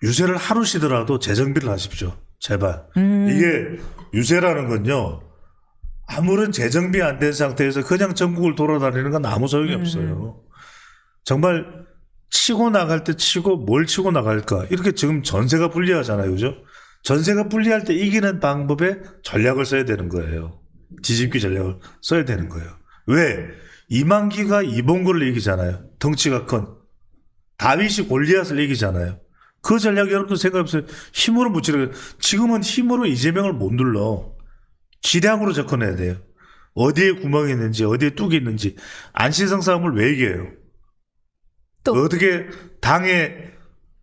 유세를 하루 쉬더라도 재정비를 하십시오. 제발. 이게 유세라는 건요. 아무런 재정비 안 된 상태에서 그냥 전국을 돌아다니는 건 아무 소용이 없어요. 정말 치고 나갈 때 치고 뭘 치고 나갈까. 이렇게 지금 전세가 불리하잖아요. 그죠? 전세가 불리할 때 이기는 방법에 전략을 써야 되는 거예요. 뒤집기 전략을 써야 되는 거예요. 왜? 이만기가 이봉구를 이기잖아요. 덩치가 큰. 다윗이 골리앗을 이기잖아요. 그 전략 여러분들 생각해보세요. 힘으로 묻히는 거예요. 지금은 힘으로 이재명을 못 눌러. 지량으로 접근해야 돼요. 어디에 구멍이 있는지 어디에 뚝이 있는지. 안시성 싸움을 왜 이겨요? 또. 어떻게 당의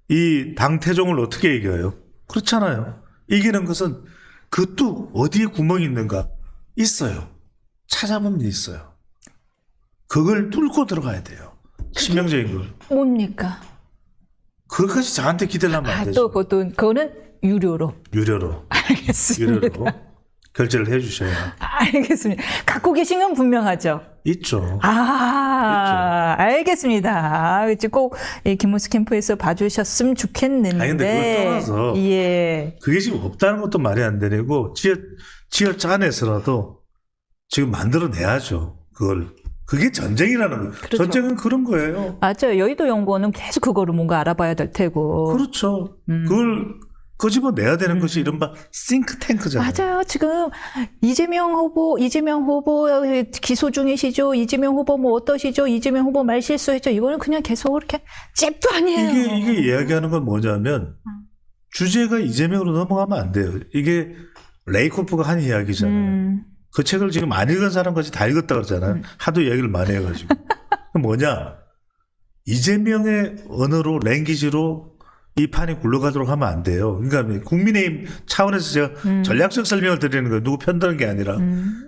이 당태종을 어떻게 이겨요? 그렇잖아요. 이기는 것은 그 뚝 어디에 구멍이 있는가 있어요. 찾아보면 있어요. 그걸 뚫고 들어가야 돼요. 치명적인 걸. 뭡니까? 그것까지 저한테 기대를 하면 안 되죠. 또 그거는 유료로. 유료로 알겠습니다. 결제를 해주셔야 알겠습니다. 갖고 계신 건 분명하죠. 있죠. 알겠습니다. 꼭 김문수 캠프에서 봐주셨으면 좋겠는데. 아니, 근데 그걸 떠나서 예. 그게 지금 없다는 것도 말이 안 되고 지어 짜내서라도 지금 만들어내야죠. 그게 전쟁이라는 거예요. 그렇죠. 전쟁은 그런 거예요. 맞아요. 여의도 연구원은 계속 그거를 뭔가 알아봐야 될 테고. 그렇죠. 그걸 끄집어내야 되는 것이 이른바 싱크탱크잖아요. 맞아요. 지금 이재명 후보 기소 중이시죠. 이재명 후보 뭐 어떠시죠? 이재명 후보 말 실수했죠. 이거는 그냥 계속 이렇게 잽도 아니에요. 이게 이야기하는 건 뭐냐면 주제가 이재명으로 넘어가면 안 돼요. 이게 레이코프가 한 이야기잖아요. 그 책을 지금 안 읽은 사람까지 다 읽었다 그러잖아요. 하도 이야기를 많이 해가지고. 뭐냐? 이재명의 언어로 랭귀지로 이 판이 굴러가도록 하면 안 돼요. 그러니까 국민의힘 차원에서 제가 전략적 설명을 드리는 거예요. 누구 편드는 게 아니라.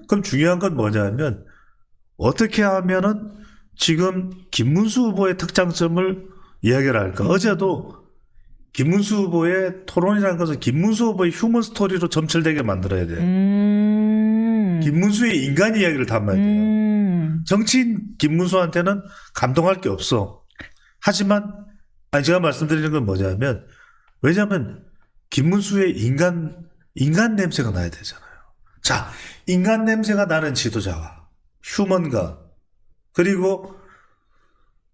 그럼 중요한 건 뭐냐면 어떻게 하면은 지금 김문수 후보의 특장점을 이야기를 할까. 어제도 김문수 후보의 토론이라는 것은 김문수 후보의 휴먼 스토리로 점철되게 만들어야 돼요. 김문수의 인간 이야기를 담아야 돼요. 정치인 김문수한테는 감동할 게 없어. 하지만 제가 말씀드리는 건 뭐냐면 왜냐하면 김문수의 인간 냄새가 나야 되잖아요. 자, 인간 냄새가 나는 지도자와 휴먼가 그리고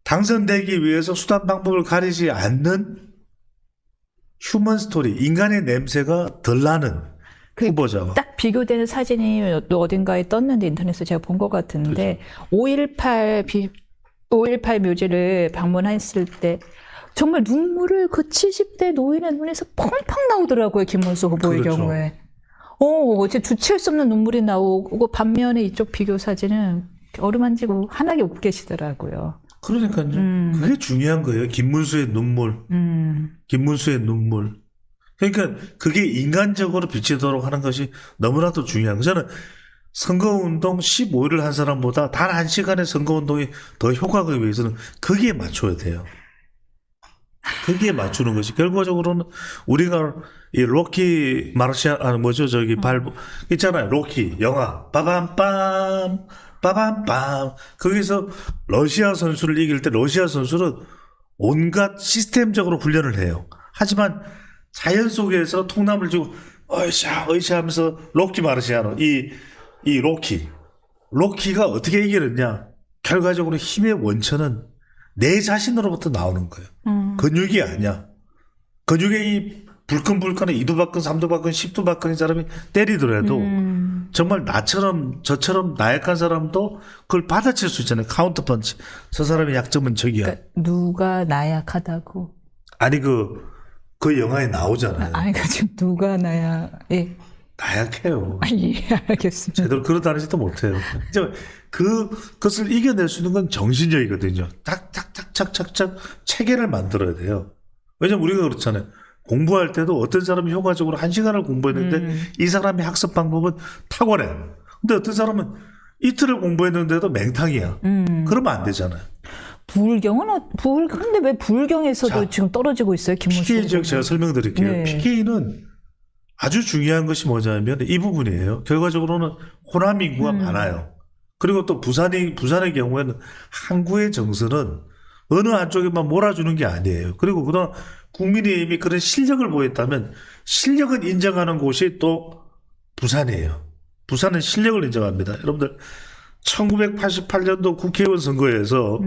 당선되기 위해서 수단 방법을 가리지 않는 휴먼 스토리, 인간의 냄새가 덜 나는 후보자와 딱 비교되는 사진이 또 어딘가에 떴는데 인터넷에서 제가 본 것 같은데 그렇죠. 5.18 묘지를 방문했을 때 정말 눈물을 그 70대 노인의 눈에서 펑펑 나오더라고요. 김문수 후보의 그렇죠. 경우에. 어제 주체할 수 없는 눈물이 나오고 반면에 이쪽 비교 사진은 어루만지고 환하게 웃고 계시더라고요. 그러니까요. 그게 중요한 거예요. 김문수의 눈물. 김문수의 눈물. 그러니까 그게 인간적으로 비치도록 하는 것이 너무나도 중요한 거예요. 저는 선거운동 15일을 한 사람보다 단 1시간의 선거운동이 더 효과가 위해서는 거기에 맞춰야 돼요. 거기에 맞추는 것이 결과적으로는 우리가 이 로키 마르시안 뭐죠 저기 발부 있잖아요. 로키 영화 빠밤빰 빠밤빰 거기서 러시아 선수를 이길 때 러시아 선수는 온갖 시스템적으로 훈련을 해요. 하지만 자연 속에서 통나무를 쥐고 어이샤 하면서 로키 마르시아노 이 로키가 어떻게 이기느냐 결과적으로 힘의 원천은 내 자신으로부터 나오는 거예요. 근육이 아니야. 근육에 이 불끈불끈한 2도 박근, 3도 박근, 10도 박근의 사람이 때리더라도 정말 나처럼 저처럼 나약한 사람도 그걸 받아칠 수 있잖아요. 카운터 펀치. 저 사람의 약점은 저기야. 그러니까 누가 나약하다고? 아니 그 영화에 나오잖아요. 아니 지금 누가 예. 나약해요. 예, 알겠습니다. 제대로 걸어다니지도 못해요. 이제 그것을 이겨낼 수 있는 건 정신력이거든요. 착착착착착 체계를 만들어야 돼요. 왜냐면 우리가 그렇잖아요. 공부할 때도 어떤 사람이 효과적으로 1시간을 공부했는데 이 사람의 학습 방법은 탁월해. 근데 어떤 사람은 이틀을 공부했는데도 맹탕이야. 그러면 안 되잖아요. 근데 왜 불경에서도 자, 지금 떨어지고 있어요? 김문수 PK 지역 제가 설명드릴게요. 네. PK는 아주 중요한 것이 뭐냐면 이 부분이에요. 결과적으로는 호남 인구가 많아요. 그리고 또 부산의 경우에는 항구의 정서는 어느 한쪽에만 몰아주는 게 아니에요. 그리고 그동안 국민의힘이 그런 실력을 보였다면 실력은 인정하는 곳이 또 부산이에요. 부산은 실력을 인정합니다. 여러분들 1988년도 국회의원 선거에서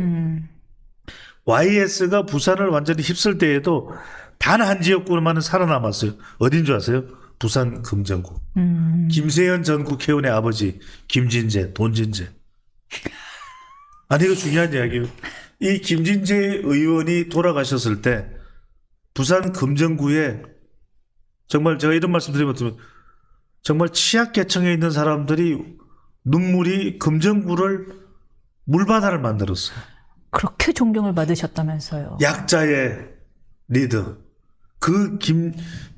YS가 부산을 완전히 휩쓸 때에도 단 한 지역구만은 살아남았어요. 어딘 줄 아세요? 부산 금정구. 김세현 전 국회의원의 아버지 김진재, 돈진재. 아니 이거 중요한 이야기예요. 이 김진재 의원이 돌아가셨을 때 부산 금정구에 정말 제가 이런 말씀 드리면 정말 취약계층에 있는 사람들이 눈물이 금정구를 물바다를 만들었어요. 그렇게 존경을 받으셨다면서요. 약자의 리더. 그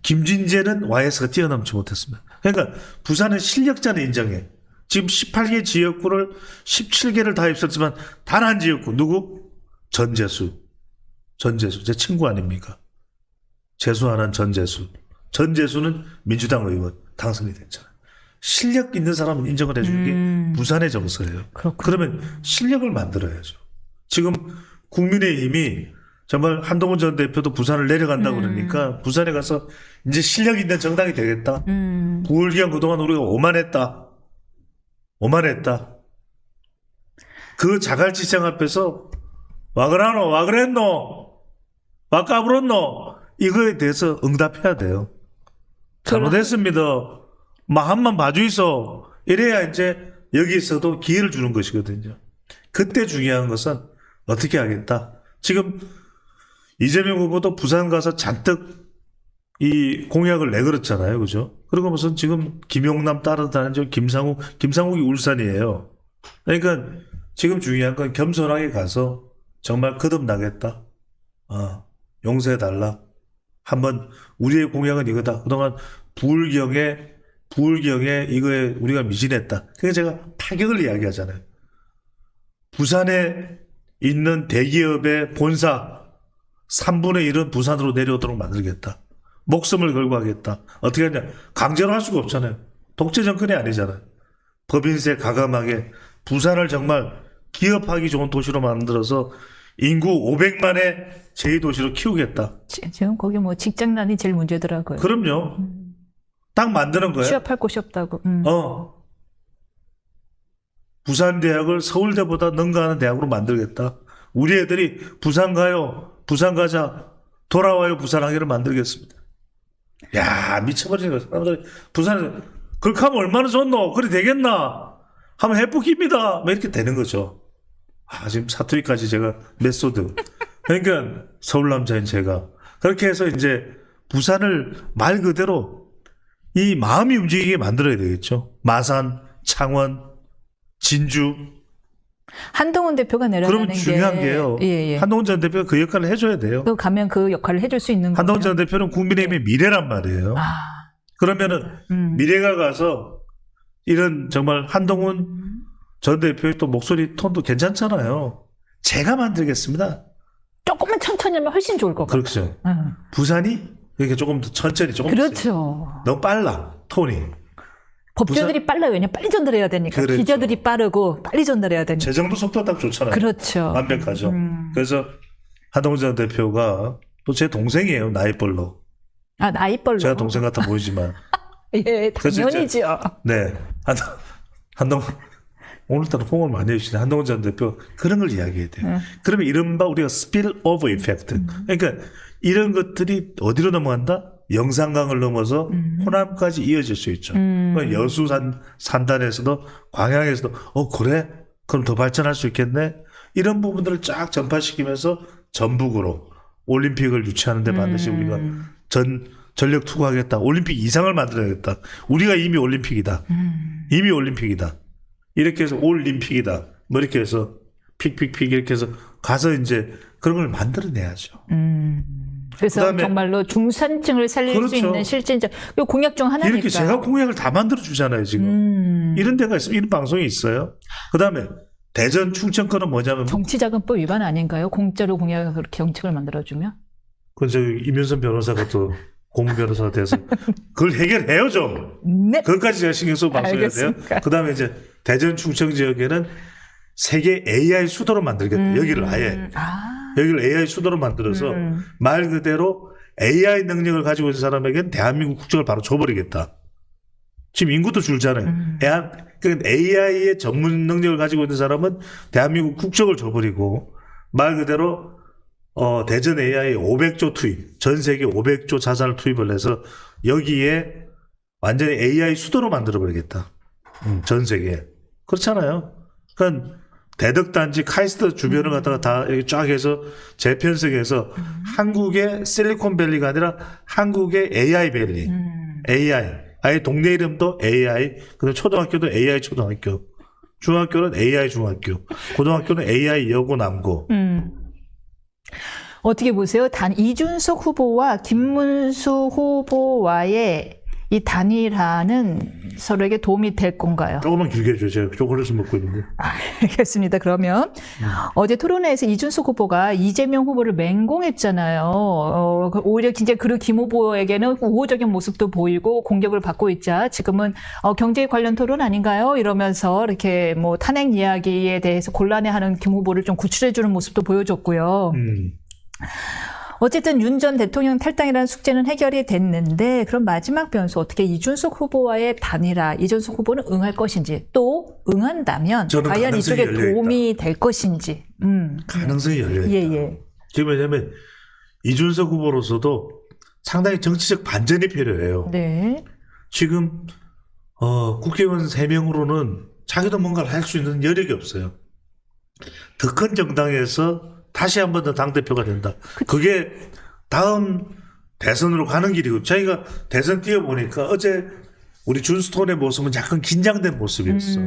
김진재는 YS가 뛰어넘지 못했습니다. 그러니까 부산은 실력자는 인정해. 지금 18개 지역구를 17개를 다 입었지만 단 한 지역구 누구? 전재수 제 친구 아닙니까? 재수하는 전재수는 민주당 의원 당선이 됐잖아요. 실력 있는 사람은 인정을 해주는 게 부산의 정서예요. 그렇군요. 그러면 실력을 만들어야죠. 지금 국민의힘이 정말 한동훈 전 대표도 부산을 내려간다고 그러니까 부산에 가서 이제 실력 있는 정당이 되겠다. 9월기간 그동안 우리가 오만했다. 그 자갈치장 앞에서 와 그랬노? 와 까불었노? 이거에 대해서 응답해야 돼요. 잘못했습니다. 한번 봐주이소. 이래야 이제 여기서도 기회를 주는 것이거든요. 그때 중요한 것은 어떻게 하겠다. 지금 이재명 후보도 부산 가서 잔뜩 이 공약을 내걸었잖아요. 그죠? 그리고 무슨 지금 김용남 따라다니는 저 김상욱이 울산이에요. 그러니까 지금 중요한 건 겸손하게 가서 정말 거듭나겠다. 용서해달라. 한번 우리의 공약은 이거다. 그동안 부울경에 이거에 우리가 미진했다. 그러니까 제가 파격을 이야기하잖아요. 부산에 있는 대기업의 본사 3분의 1은 부산으로 내려오도록 만들겠다. 목숨을 걸고 하겠다. 어떻게 하냐. 강제로 할 수가 없잖아요. 독재 정권이 아니잖아요. 법인세 가감하게 부산을 정말 기업하기 좋은 도시로 만들어서 인구 500만의 제2도시로 키우겠다. 지금 거기 뭐 직장난이 제일 문제더라고요. 그럼요. 딱 만드는 거예요. 취업할 곳이 없다고. 부산 대학을 서울대보다 능가하는 대학으로 만들겠다. 우리 애들이 부산 가요. 부산 가자. 돌아와요. 부산 하기를 만들겠습니다. 야, 미쳐버리는 거야. 사람들이 부산에 그렇게 하면 얼마나 좋노? 그래 되겠나? 하면 해프깁니다. 뭐 이렇게 되는 거죠. 지금 사투리까지 제가 메소드. 그러니까 서울 남자인 제가 그렇게 해서 이제 부산을 말 그대로 이 마음이 움직이게 만들어야 되겠죠. 마산, 창원, 진주. 한동훈 대표가 내려가는 그럼 중요한 게요. 예. 한동훈 전 대표가 그 역할을 해줘야 돼요. 또 가면 그 역할을 해줄 수 있는 한동훈 거예요. 전 대표는 국민의힘의 미래란 말이에요. 그러면은 미래가 가서 이런 정말 한동훈 전 대표의 또 목소리 톤도 괜찮잖아요. 제가 만들겠습니다. 조금만 천천히 하면 훨씬 좋을 것 같아요. 그렇죠. 부산이 이렇게 조금 더 천천히 조금 그렇죠. 너무 빨라 톤이. 법조들이 빨라요. 왜냐면 빨리 전달해야 되니까. 그렇죠. 기자들이 빠르고 빨리 전달해야 되니까. 재정도 속도가 딱 좋잖아요. 그렇죠. 완벽하죠. 그래서 한동훈 전 대표가 또 제 동생이에요. 나이벌로. 나이벌로. 제가 동생 같아 보이지만. 예, 당연히죠. 네. 한동훈 오늘따라 홍을 많이 해주시네. 한동훈 전 대표 그런 걸 이야기해야 돼요. 그러면 이른바 우리가 스피լ 오버 이펙트. 그러니까 이런 것들이 어디로 넘어간다? 영산강을 넘어서 호남까지 이어질 수 있죠. 그러니까 여수 산단에서도 광양에서도 그래? 그럼 더 발전할 수 있겠네? 이런 부분들을 쫙 전파시키면서 전북으로 올림픽을 유치하는 데 반드시 우리가 전력 투구하겠다. 올림픽 이상을 만들어야겠다. 우리가 이미 올림픽이다. 이미 올림픽이다. 이렇게 해서 올림픽이다. 뭐 이렇게 해서 픽픽픽 이렇게 해서 가서 이제 그런 걸 만들어내야죠. 그래서 그다음에 정말로 중산층을 살릴 그렇죠. 수 있는 실질적 공약 중 하나니까. 이렇게 제가 공약을 다 만들어 주잖아요 지금. 이런 데가 있어요. 이런 방송이 있어요. 그다음에 대전 충청권은 뭐냐면 정치자금법 위반 아닌가요? 공짜로 공약을 그렇게 정책을 만들어주면? 그건 저 이면선 변호사가 또 고문 변호사가 돼서 그걸 해결해요 좀. 네. 그것까지 제가 신경 쓰고 방송해야 돼요. 알겠습니다. 그다음에 이제 대전 충청 지역에는 세계 AI 수도로 만들겠다. 여기를 아예. 여기를 AI 수도로 만들어서 말 그대로 AI 능력을 가지고 있는 사람에게는 대한민국 국적을 바로 줘버리겠다. 지금 인구도 줄잖아요. 그러니까 AI의 전문 능력을 가지고 있는 사람은 대한민국 국적을 줘버리고 말 그대로 대전 AI 500조 투입, 전 세계 500조 자산을 투입을 해서 여기에 완전히 AI 수도로 만들어버리겠다. 전 세계에. 그렇잖아요. 그러니까 대덕단지 카이스트 주변을 갖다가 다 이렇게 쫙 해서 재편성해서 한국의 실리콘밸리가 아니라 한국의 AI밸리. AI. 아예 동네 이름도 AI. 그다음에 초등학교도 AI 초등학교. 중학교는 AI 중학교. 고등학교는 AI 여고 남고. 어떻게 보세요? 이준석 후보와 김문수 후보와의 이 단일화는 서로에게 도움이 될 건가요? 조금만 길게 해주세요. 제가 초콜릿을 먹고 있는데. 알겠습니다. 그러면 어제 토론회에서 이준석 후보가 이재명 후보를 맹공했잖아요. 오히려 진짜 김 후보에게는 우호적인 모습도 보이고 공격을 받고 있자 지금은 경제 관련 토론 아닌가요? 이러면서 이렇게 뭐 탄핵 이야기에 대해서 곤란해하는 김 후보를 좀 구출해주는 모습도 보여줬고요. 어쨌든 윤 전 대통령 탈당이라는 숙제는 해결이 됐는데 그럼 마지막 변수 어떻게 이준석 후보와의 단일화 이준석 후보는 응할 것인지 또 응한다면 과연 이쪽에 도움이 될 것인지 가능성이 열려있다. 예. 지금 왜냐하면 이준석 후보로서도 상당히 정치적 반전이 필요해요. 네. 지금 국회의원 3명으로는 자기도 뭔가를 할 수 있는 여력이 없어요. 더 큰 정당에서 다시 한 번 더 당대표가 된다. 그게 다음 대선으로 가는 길이고 저희가 대선 뛰어보니까 어제 우리 준스톤의 모습은 약간 긴장된 모습이었어.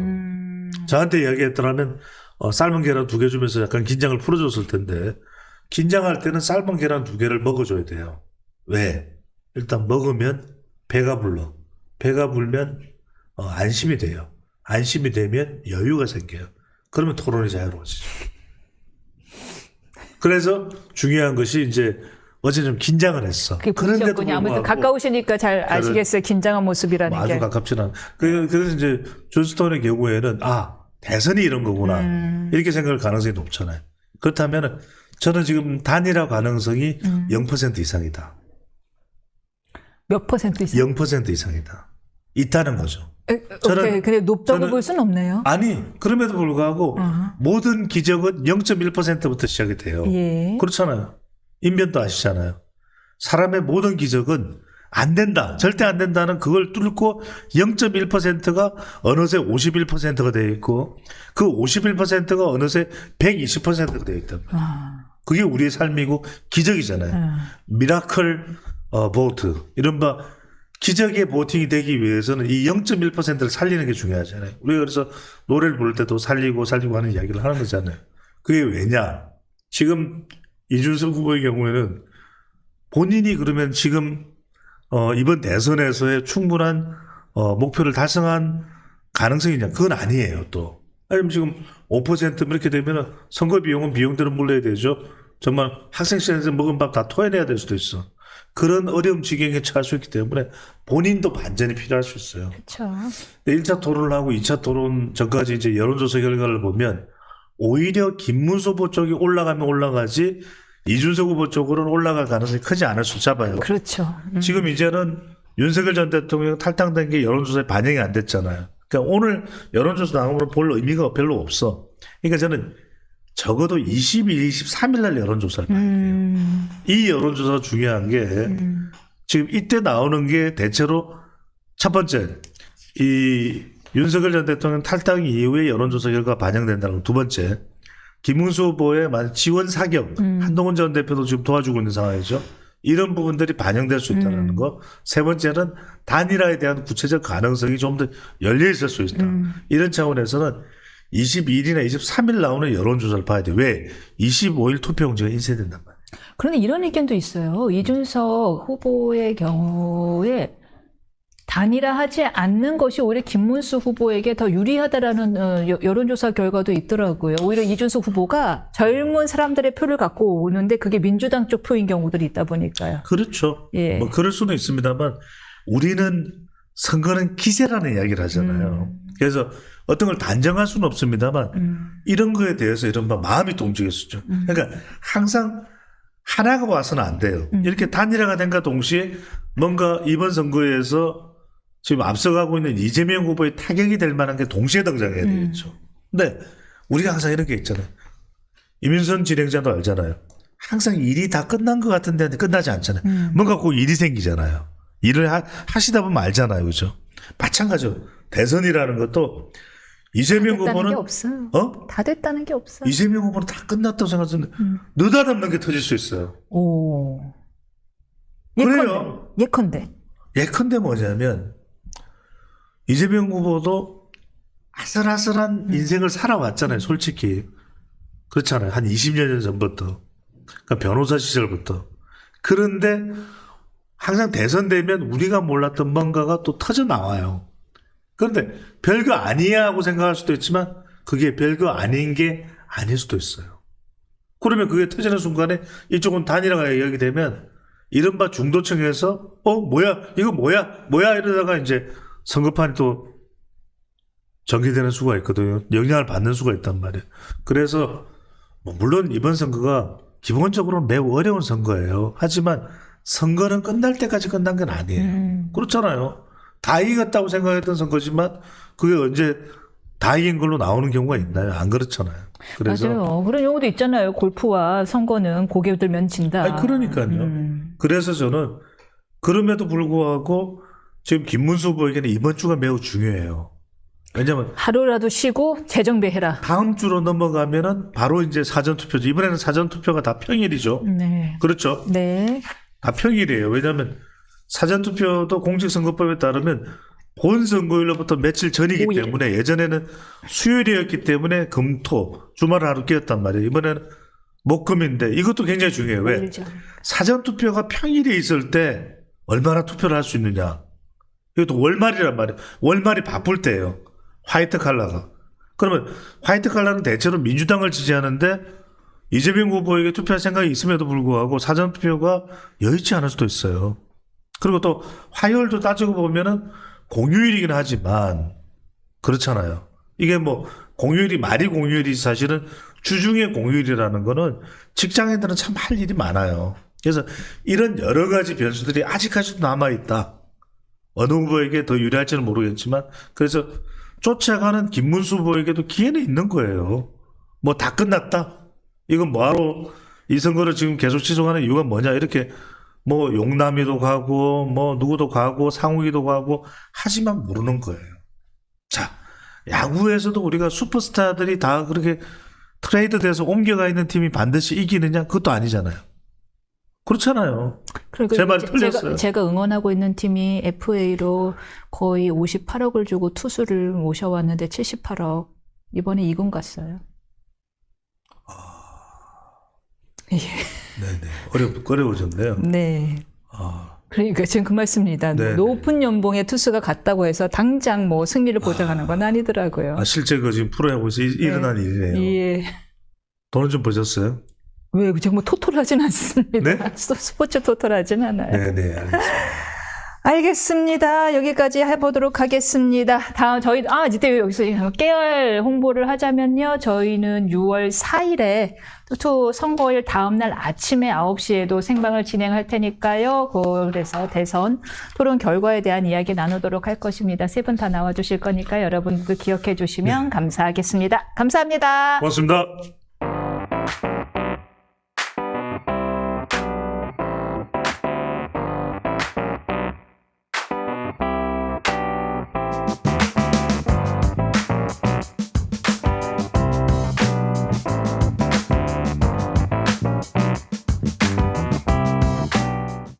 저한테 이야기했더라면 삶은 계란 2개 주면서 약간 긴장을 풀어줬을 텐데 긴장할 때는 삶은 계란 2개를 먹어줘야 돼요. 왜? 일단 먹으면 배가 불러. 배가 불면 안심이 돼요. 안심이 되면 여유가 생겨요. 그러면 토론이 자유로워지죠. 그래서 중요한 것이 이제 어제 좀 긴장을 했어. 그게 그런데도 보셨군요. 아무튼 불구하고 가까우시니까 잘 아시겠어요. 긴장한 모습이라는 아주 게. 가깝지는 않아. 그래서 이제 존스톤의 경우에는 대선이 이런 거구나 이렇게 생각할 가능성이 높잖아요. 그렇다면 저는 지금 단일화 가능성이 0% 이상이다. 몇 퍼센트 이상? 0% 이상이다. 있다는 거죠. 오케이. 근데 높다고 저는- 볼 수는 없네요. 아니 그럼에도 불구하고 모든 기적은 0.1%부터 시작이 돼요. 예. 그렇잖아요. 인변도 아시잖아요. 사람의 모든 기적은 안 된다. 절대 안 된다는 그걸 뚫고 0.1%가 어느새 51%가 되어 있고 그 51%가 어느새 120%가 되어 있단 말이에요. 그게 우리의 삶이고 기적이잖아요. 미라클 보트 이른바 기적의 보팅이 되기 위해서는 이 0.1%를 살리는 게 중요하잖아요. 우리가 그래서 노래를 부를 때도 살리고 하는 이야기를 하는 거잖아요. 그게 왜냐? 지금 이준석 후보의 경우에는 본인이 그러면 지금 이번 대선에서의 충분한 목표를 달성한 가능성이냐? 그건 아니에요. 또 아니면 지금 5% 이렇게 되면 선거 비용은 비용대로 물려야 되죠. 정말 학생 시절에서 먹은 밥 다 토해내야 될 수도 있어. 그런 어려움 지경에 처할 수 있기 때문에 본인도 반전이 필요할 수 있어요. 그렇죠. 1차 토론을 하고 2차 토론 전까지 이제 여론조사 결과를 보면 오히려 김문수 후보 쪽이 올라가면 올라가지 이준석 후보 쪽으로는 올라갈 가능성이 크지 않을 수 잡아요. 그렇죠. 지금 이제는 윤석열 전 대통령 탈당된 게 여론조사에 반영이 안 됐잖아요. 그러니까 오늘 여론조사 나오면 볼 의미가 별로 없어. 그러니까 저는 적어도 22일, 23일 날 여론조사를 봐야 돼요. 이 여론조사가 중요한 게 지금 이때 나오는 게 대체로 첫 번째 이 윤석열 전 대통령 탈당 이후에 여론조사 결과가 반영된다는 거. 두 번째 김문수 후보의 지원 사격 한동훈 전 대표도 지금 도와주고 있는 상황이죠. 이런 부분들이 반영될 수 있다는 거. 세 번째는 단일화에 대한 구체적 가능성이 좀 더 열려 있을 수 있다. 이런 차원에서는 22일이나 23일 나오는 여론조사를 봐야 돼. 왜? 25일 투표용지가 인쇄된단 말이에요. 그런데 이런 의견도 있어요. 이준석 후보의 경우에 단일화하지 않는 것이 오히려 김문수 후보에게 더 유리하다라는 여론조사 결과도 있더라고요. 오히려 이준석 후보가 젊은 사람들의 표를 갖고 오는데 그게 민주당 쪽 표인 경우들이 있다 보니까요. 그렇죠. 예. 뭐 그럴 수는 있습니다만 우리는 선거는 기세라는 이야기를 하잖아요. 그래서 어떤 걸 단정할 수는 없습니다만 이런 거에 대해서 이른바 마음이 또 움직였었죠. 그러니까 항상 하나가 와서는 안 돼요. 이렇게 단일화가 된과 동시에 뭔가 이번 선거에서 지금 앞서가고 있는 이재명 후보의 타격이 될 만한 게 동시에 등장해야 되겠죠. 근데 우리가 항상 이런 게 있잖아요. 이민선 진행자도 알잖아요. 항상 일이 다 끝난 것 같은데 끝나지 않잖아요. 뭔가 꼭 일이 생기잖아요. 일을 하시다 보면 알잖아요. 그죠? 마찬가지로 대선이라는 것도 이재명 다 됐다는 후보는 게 없어요. 다 됐다는 게 없어요. 이재명 후보는 다 끝났다고 생각하는데 느닷없는 게 터질 수 있어요. 오. 그래요. 예컨대. 예컨대 뭐냐면 이재명 후보도 아슬아슬한 인생을 살아왔잖아요. 솔직히. 그렇잖아요. 한 20년 전부터. 그러니까 변호사 시절부터. 그런데 항상 대선 되면 우리가 몰랐던 뭔가가 또 터져 나와요. 그런데 별거 아니야 하고 생각할 수도 있지만 그게 별거 아닌 게 아닐 수도 있어요. 그러면 그게 터지는 순간에 이쪽은 단일화가 이야기되면 이른바 중도층에서 뭐야 이거 뭐야 이러다가 이제 선거판이 또 전개되는 수가 있거든요. 영향을 받는 수가 있단 말이에요. 그래서 물론 이번 선거가 기본적으로 매우 어려운 선거예요. 하지만 선거는 끝날 때까지 끝난 건 아니에요. 그렇잖아요. 다 이겼다고 생각했던 선거지만 그게 언제 다 이긴 걸로 나오는 경우가 있나요? 안 그렇잖아요. 그래서 맞아요. 그런 경우도 있잖아요. 골프와 선거는 고개 들면 진다. 아니, 그러니까요. 그래서 저는 그럼에도 불구하고 지금 김문수 후보에게는 이번 주가 매우 중요해요. 왜냐하면 하루라도 쉬고 재정비해라. 다음 주로 넘어가면은 바로 이제 사전투표죠. 이번에는 사전투표가 다 평일이죠. 네. 그렇죠. 네. 다 평일이에요. 왜냐하면 사전투표도 공직선거법에 따르면 본선거일로부터 며칠 전이기 오일. 때문에 예전에는 수요일이었기 때문에 금토 주말을 하루 끼었단 말이에요. 이번에는 목금인데 이것도 굉장히 중요해요. 왜? 오일 전. 사전투표가 평일에 있을 때 얼마나 투표를 할 수 있느냐. 이것도 월말이란 말이에요. 월말이 바쁠 때예요. 화이트 칼라가. 그러면 화이트 칼라는 대체로 민주당을 지지하는데 이재명 후보에게 투표할 생각이 있음에도 불구하고 사전투표가 여의치 않을 수도 있어요. 그리고 또 화요일도 따지고 보면은 공휴일이긴 하지만 그렇잖아요. 이게 뭐 공휴일이 말이 공휴일이 사실은 주중에 공휴일이라는 거는 직장인들은 참 할 일이 많아요. 그래서 이런 여러 가지 변수들이 아직까지도 남아있다. 어느 후보에게 더 유리할지는 모르겠지만 그래서 쫓아가는 김문수 후보에게도 기회는 있는 거예요. 뭐 다 끝났다. 이건 뭐하러 이 선거를 지금 계속 지속하는 이유가 뭐냐. 이렇게 뭐 용남이도 가고 뭐 누구도 가고 상욱이도 가고 하지만 모르는 거예요. 자, 야구에서도 우리가 슈퍼스타들이 다 그렇게 트레이드 돼서 옮겨가 있는 팀이 반드시 이기느냐? 그것도 아니잖아요. 그렇잖아요. 그리고 제 말이 틀렸어요. 제가 응원하고 있는 팀이 FA로 거의 58억을 주고 투수를 모셔왔는데 78억. 이번에 2군 갔어요. 예. 네네. 어려워졌네요. 네. 아, 그러니까 지금 그 말씀입니다. 네네. 높은 연봉의 투수가 갔다고 해서 당장 뭐 승리를 보장하는 건 아니더라고요. 아 실제 그 지금 프로야구에서 일어난 일이네요. 예. 돈은 좀 버셨어요? 왜 정말 토톨하진 않습니다. 네? 스포츠 토톨하진 않아요. 네네. 알겠습니다. 알겠습니다. 여기까지 해보도록 하겠습니다. 다음 저희 이때 여기서 깨알 홍보를 하자면요. 저희는 6월 4일에 또 선거일 다음날 아침에 9시에도 생방을 진행할 테니까요. 그래서 대선 토론 결과에 대한 이야기 나누도록 할 것입니다. 세 분 다 나와주실 거니까 여러분들 기억해 주시면 감사하겠습니다. 감사합니다. 고맙습니다.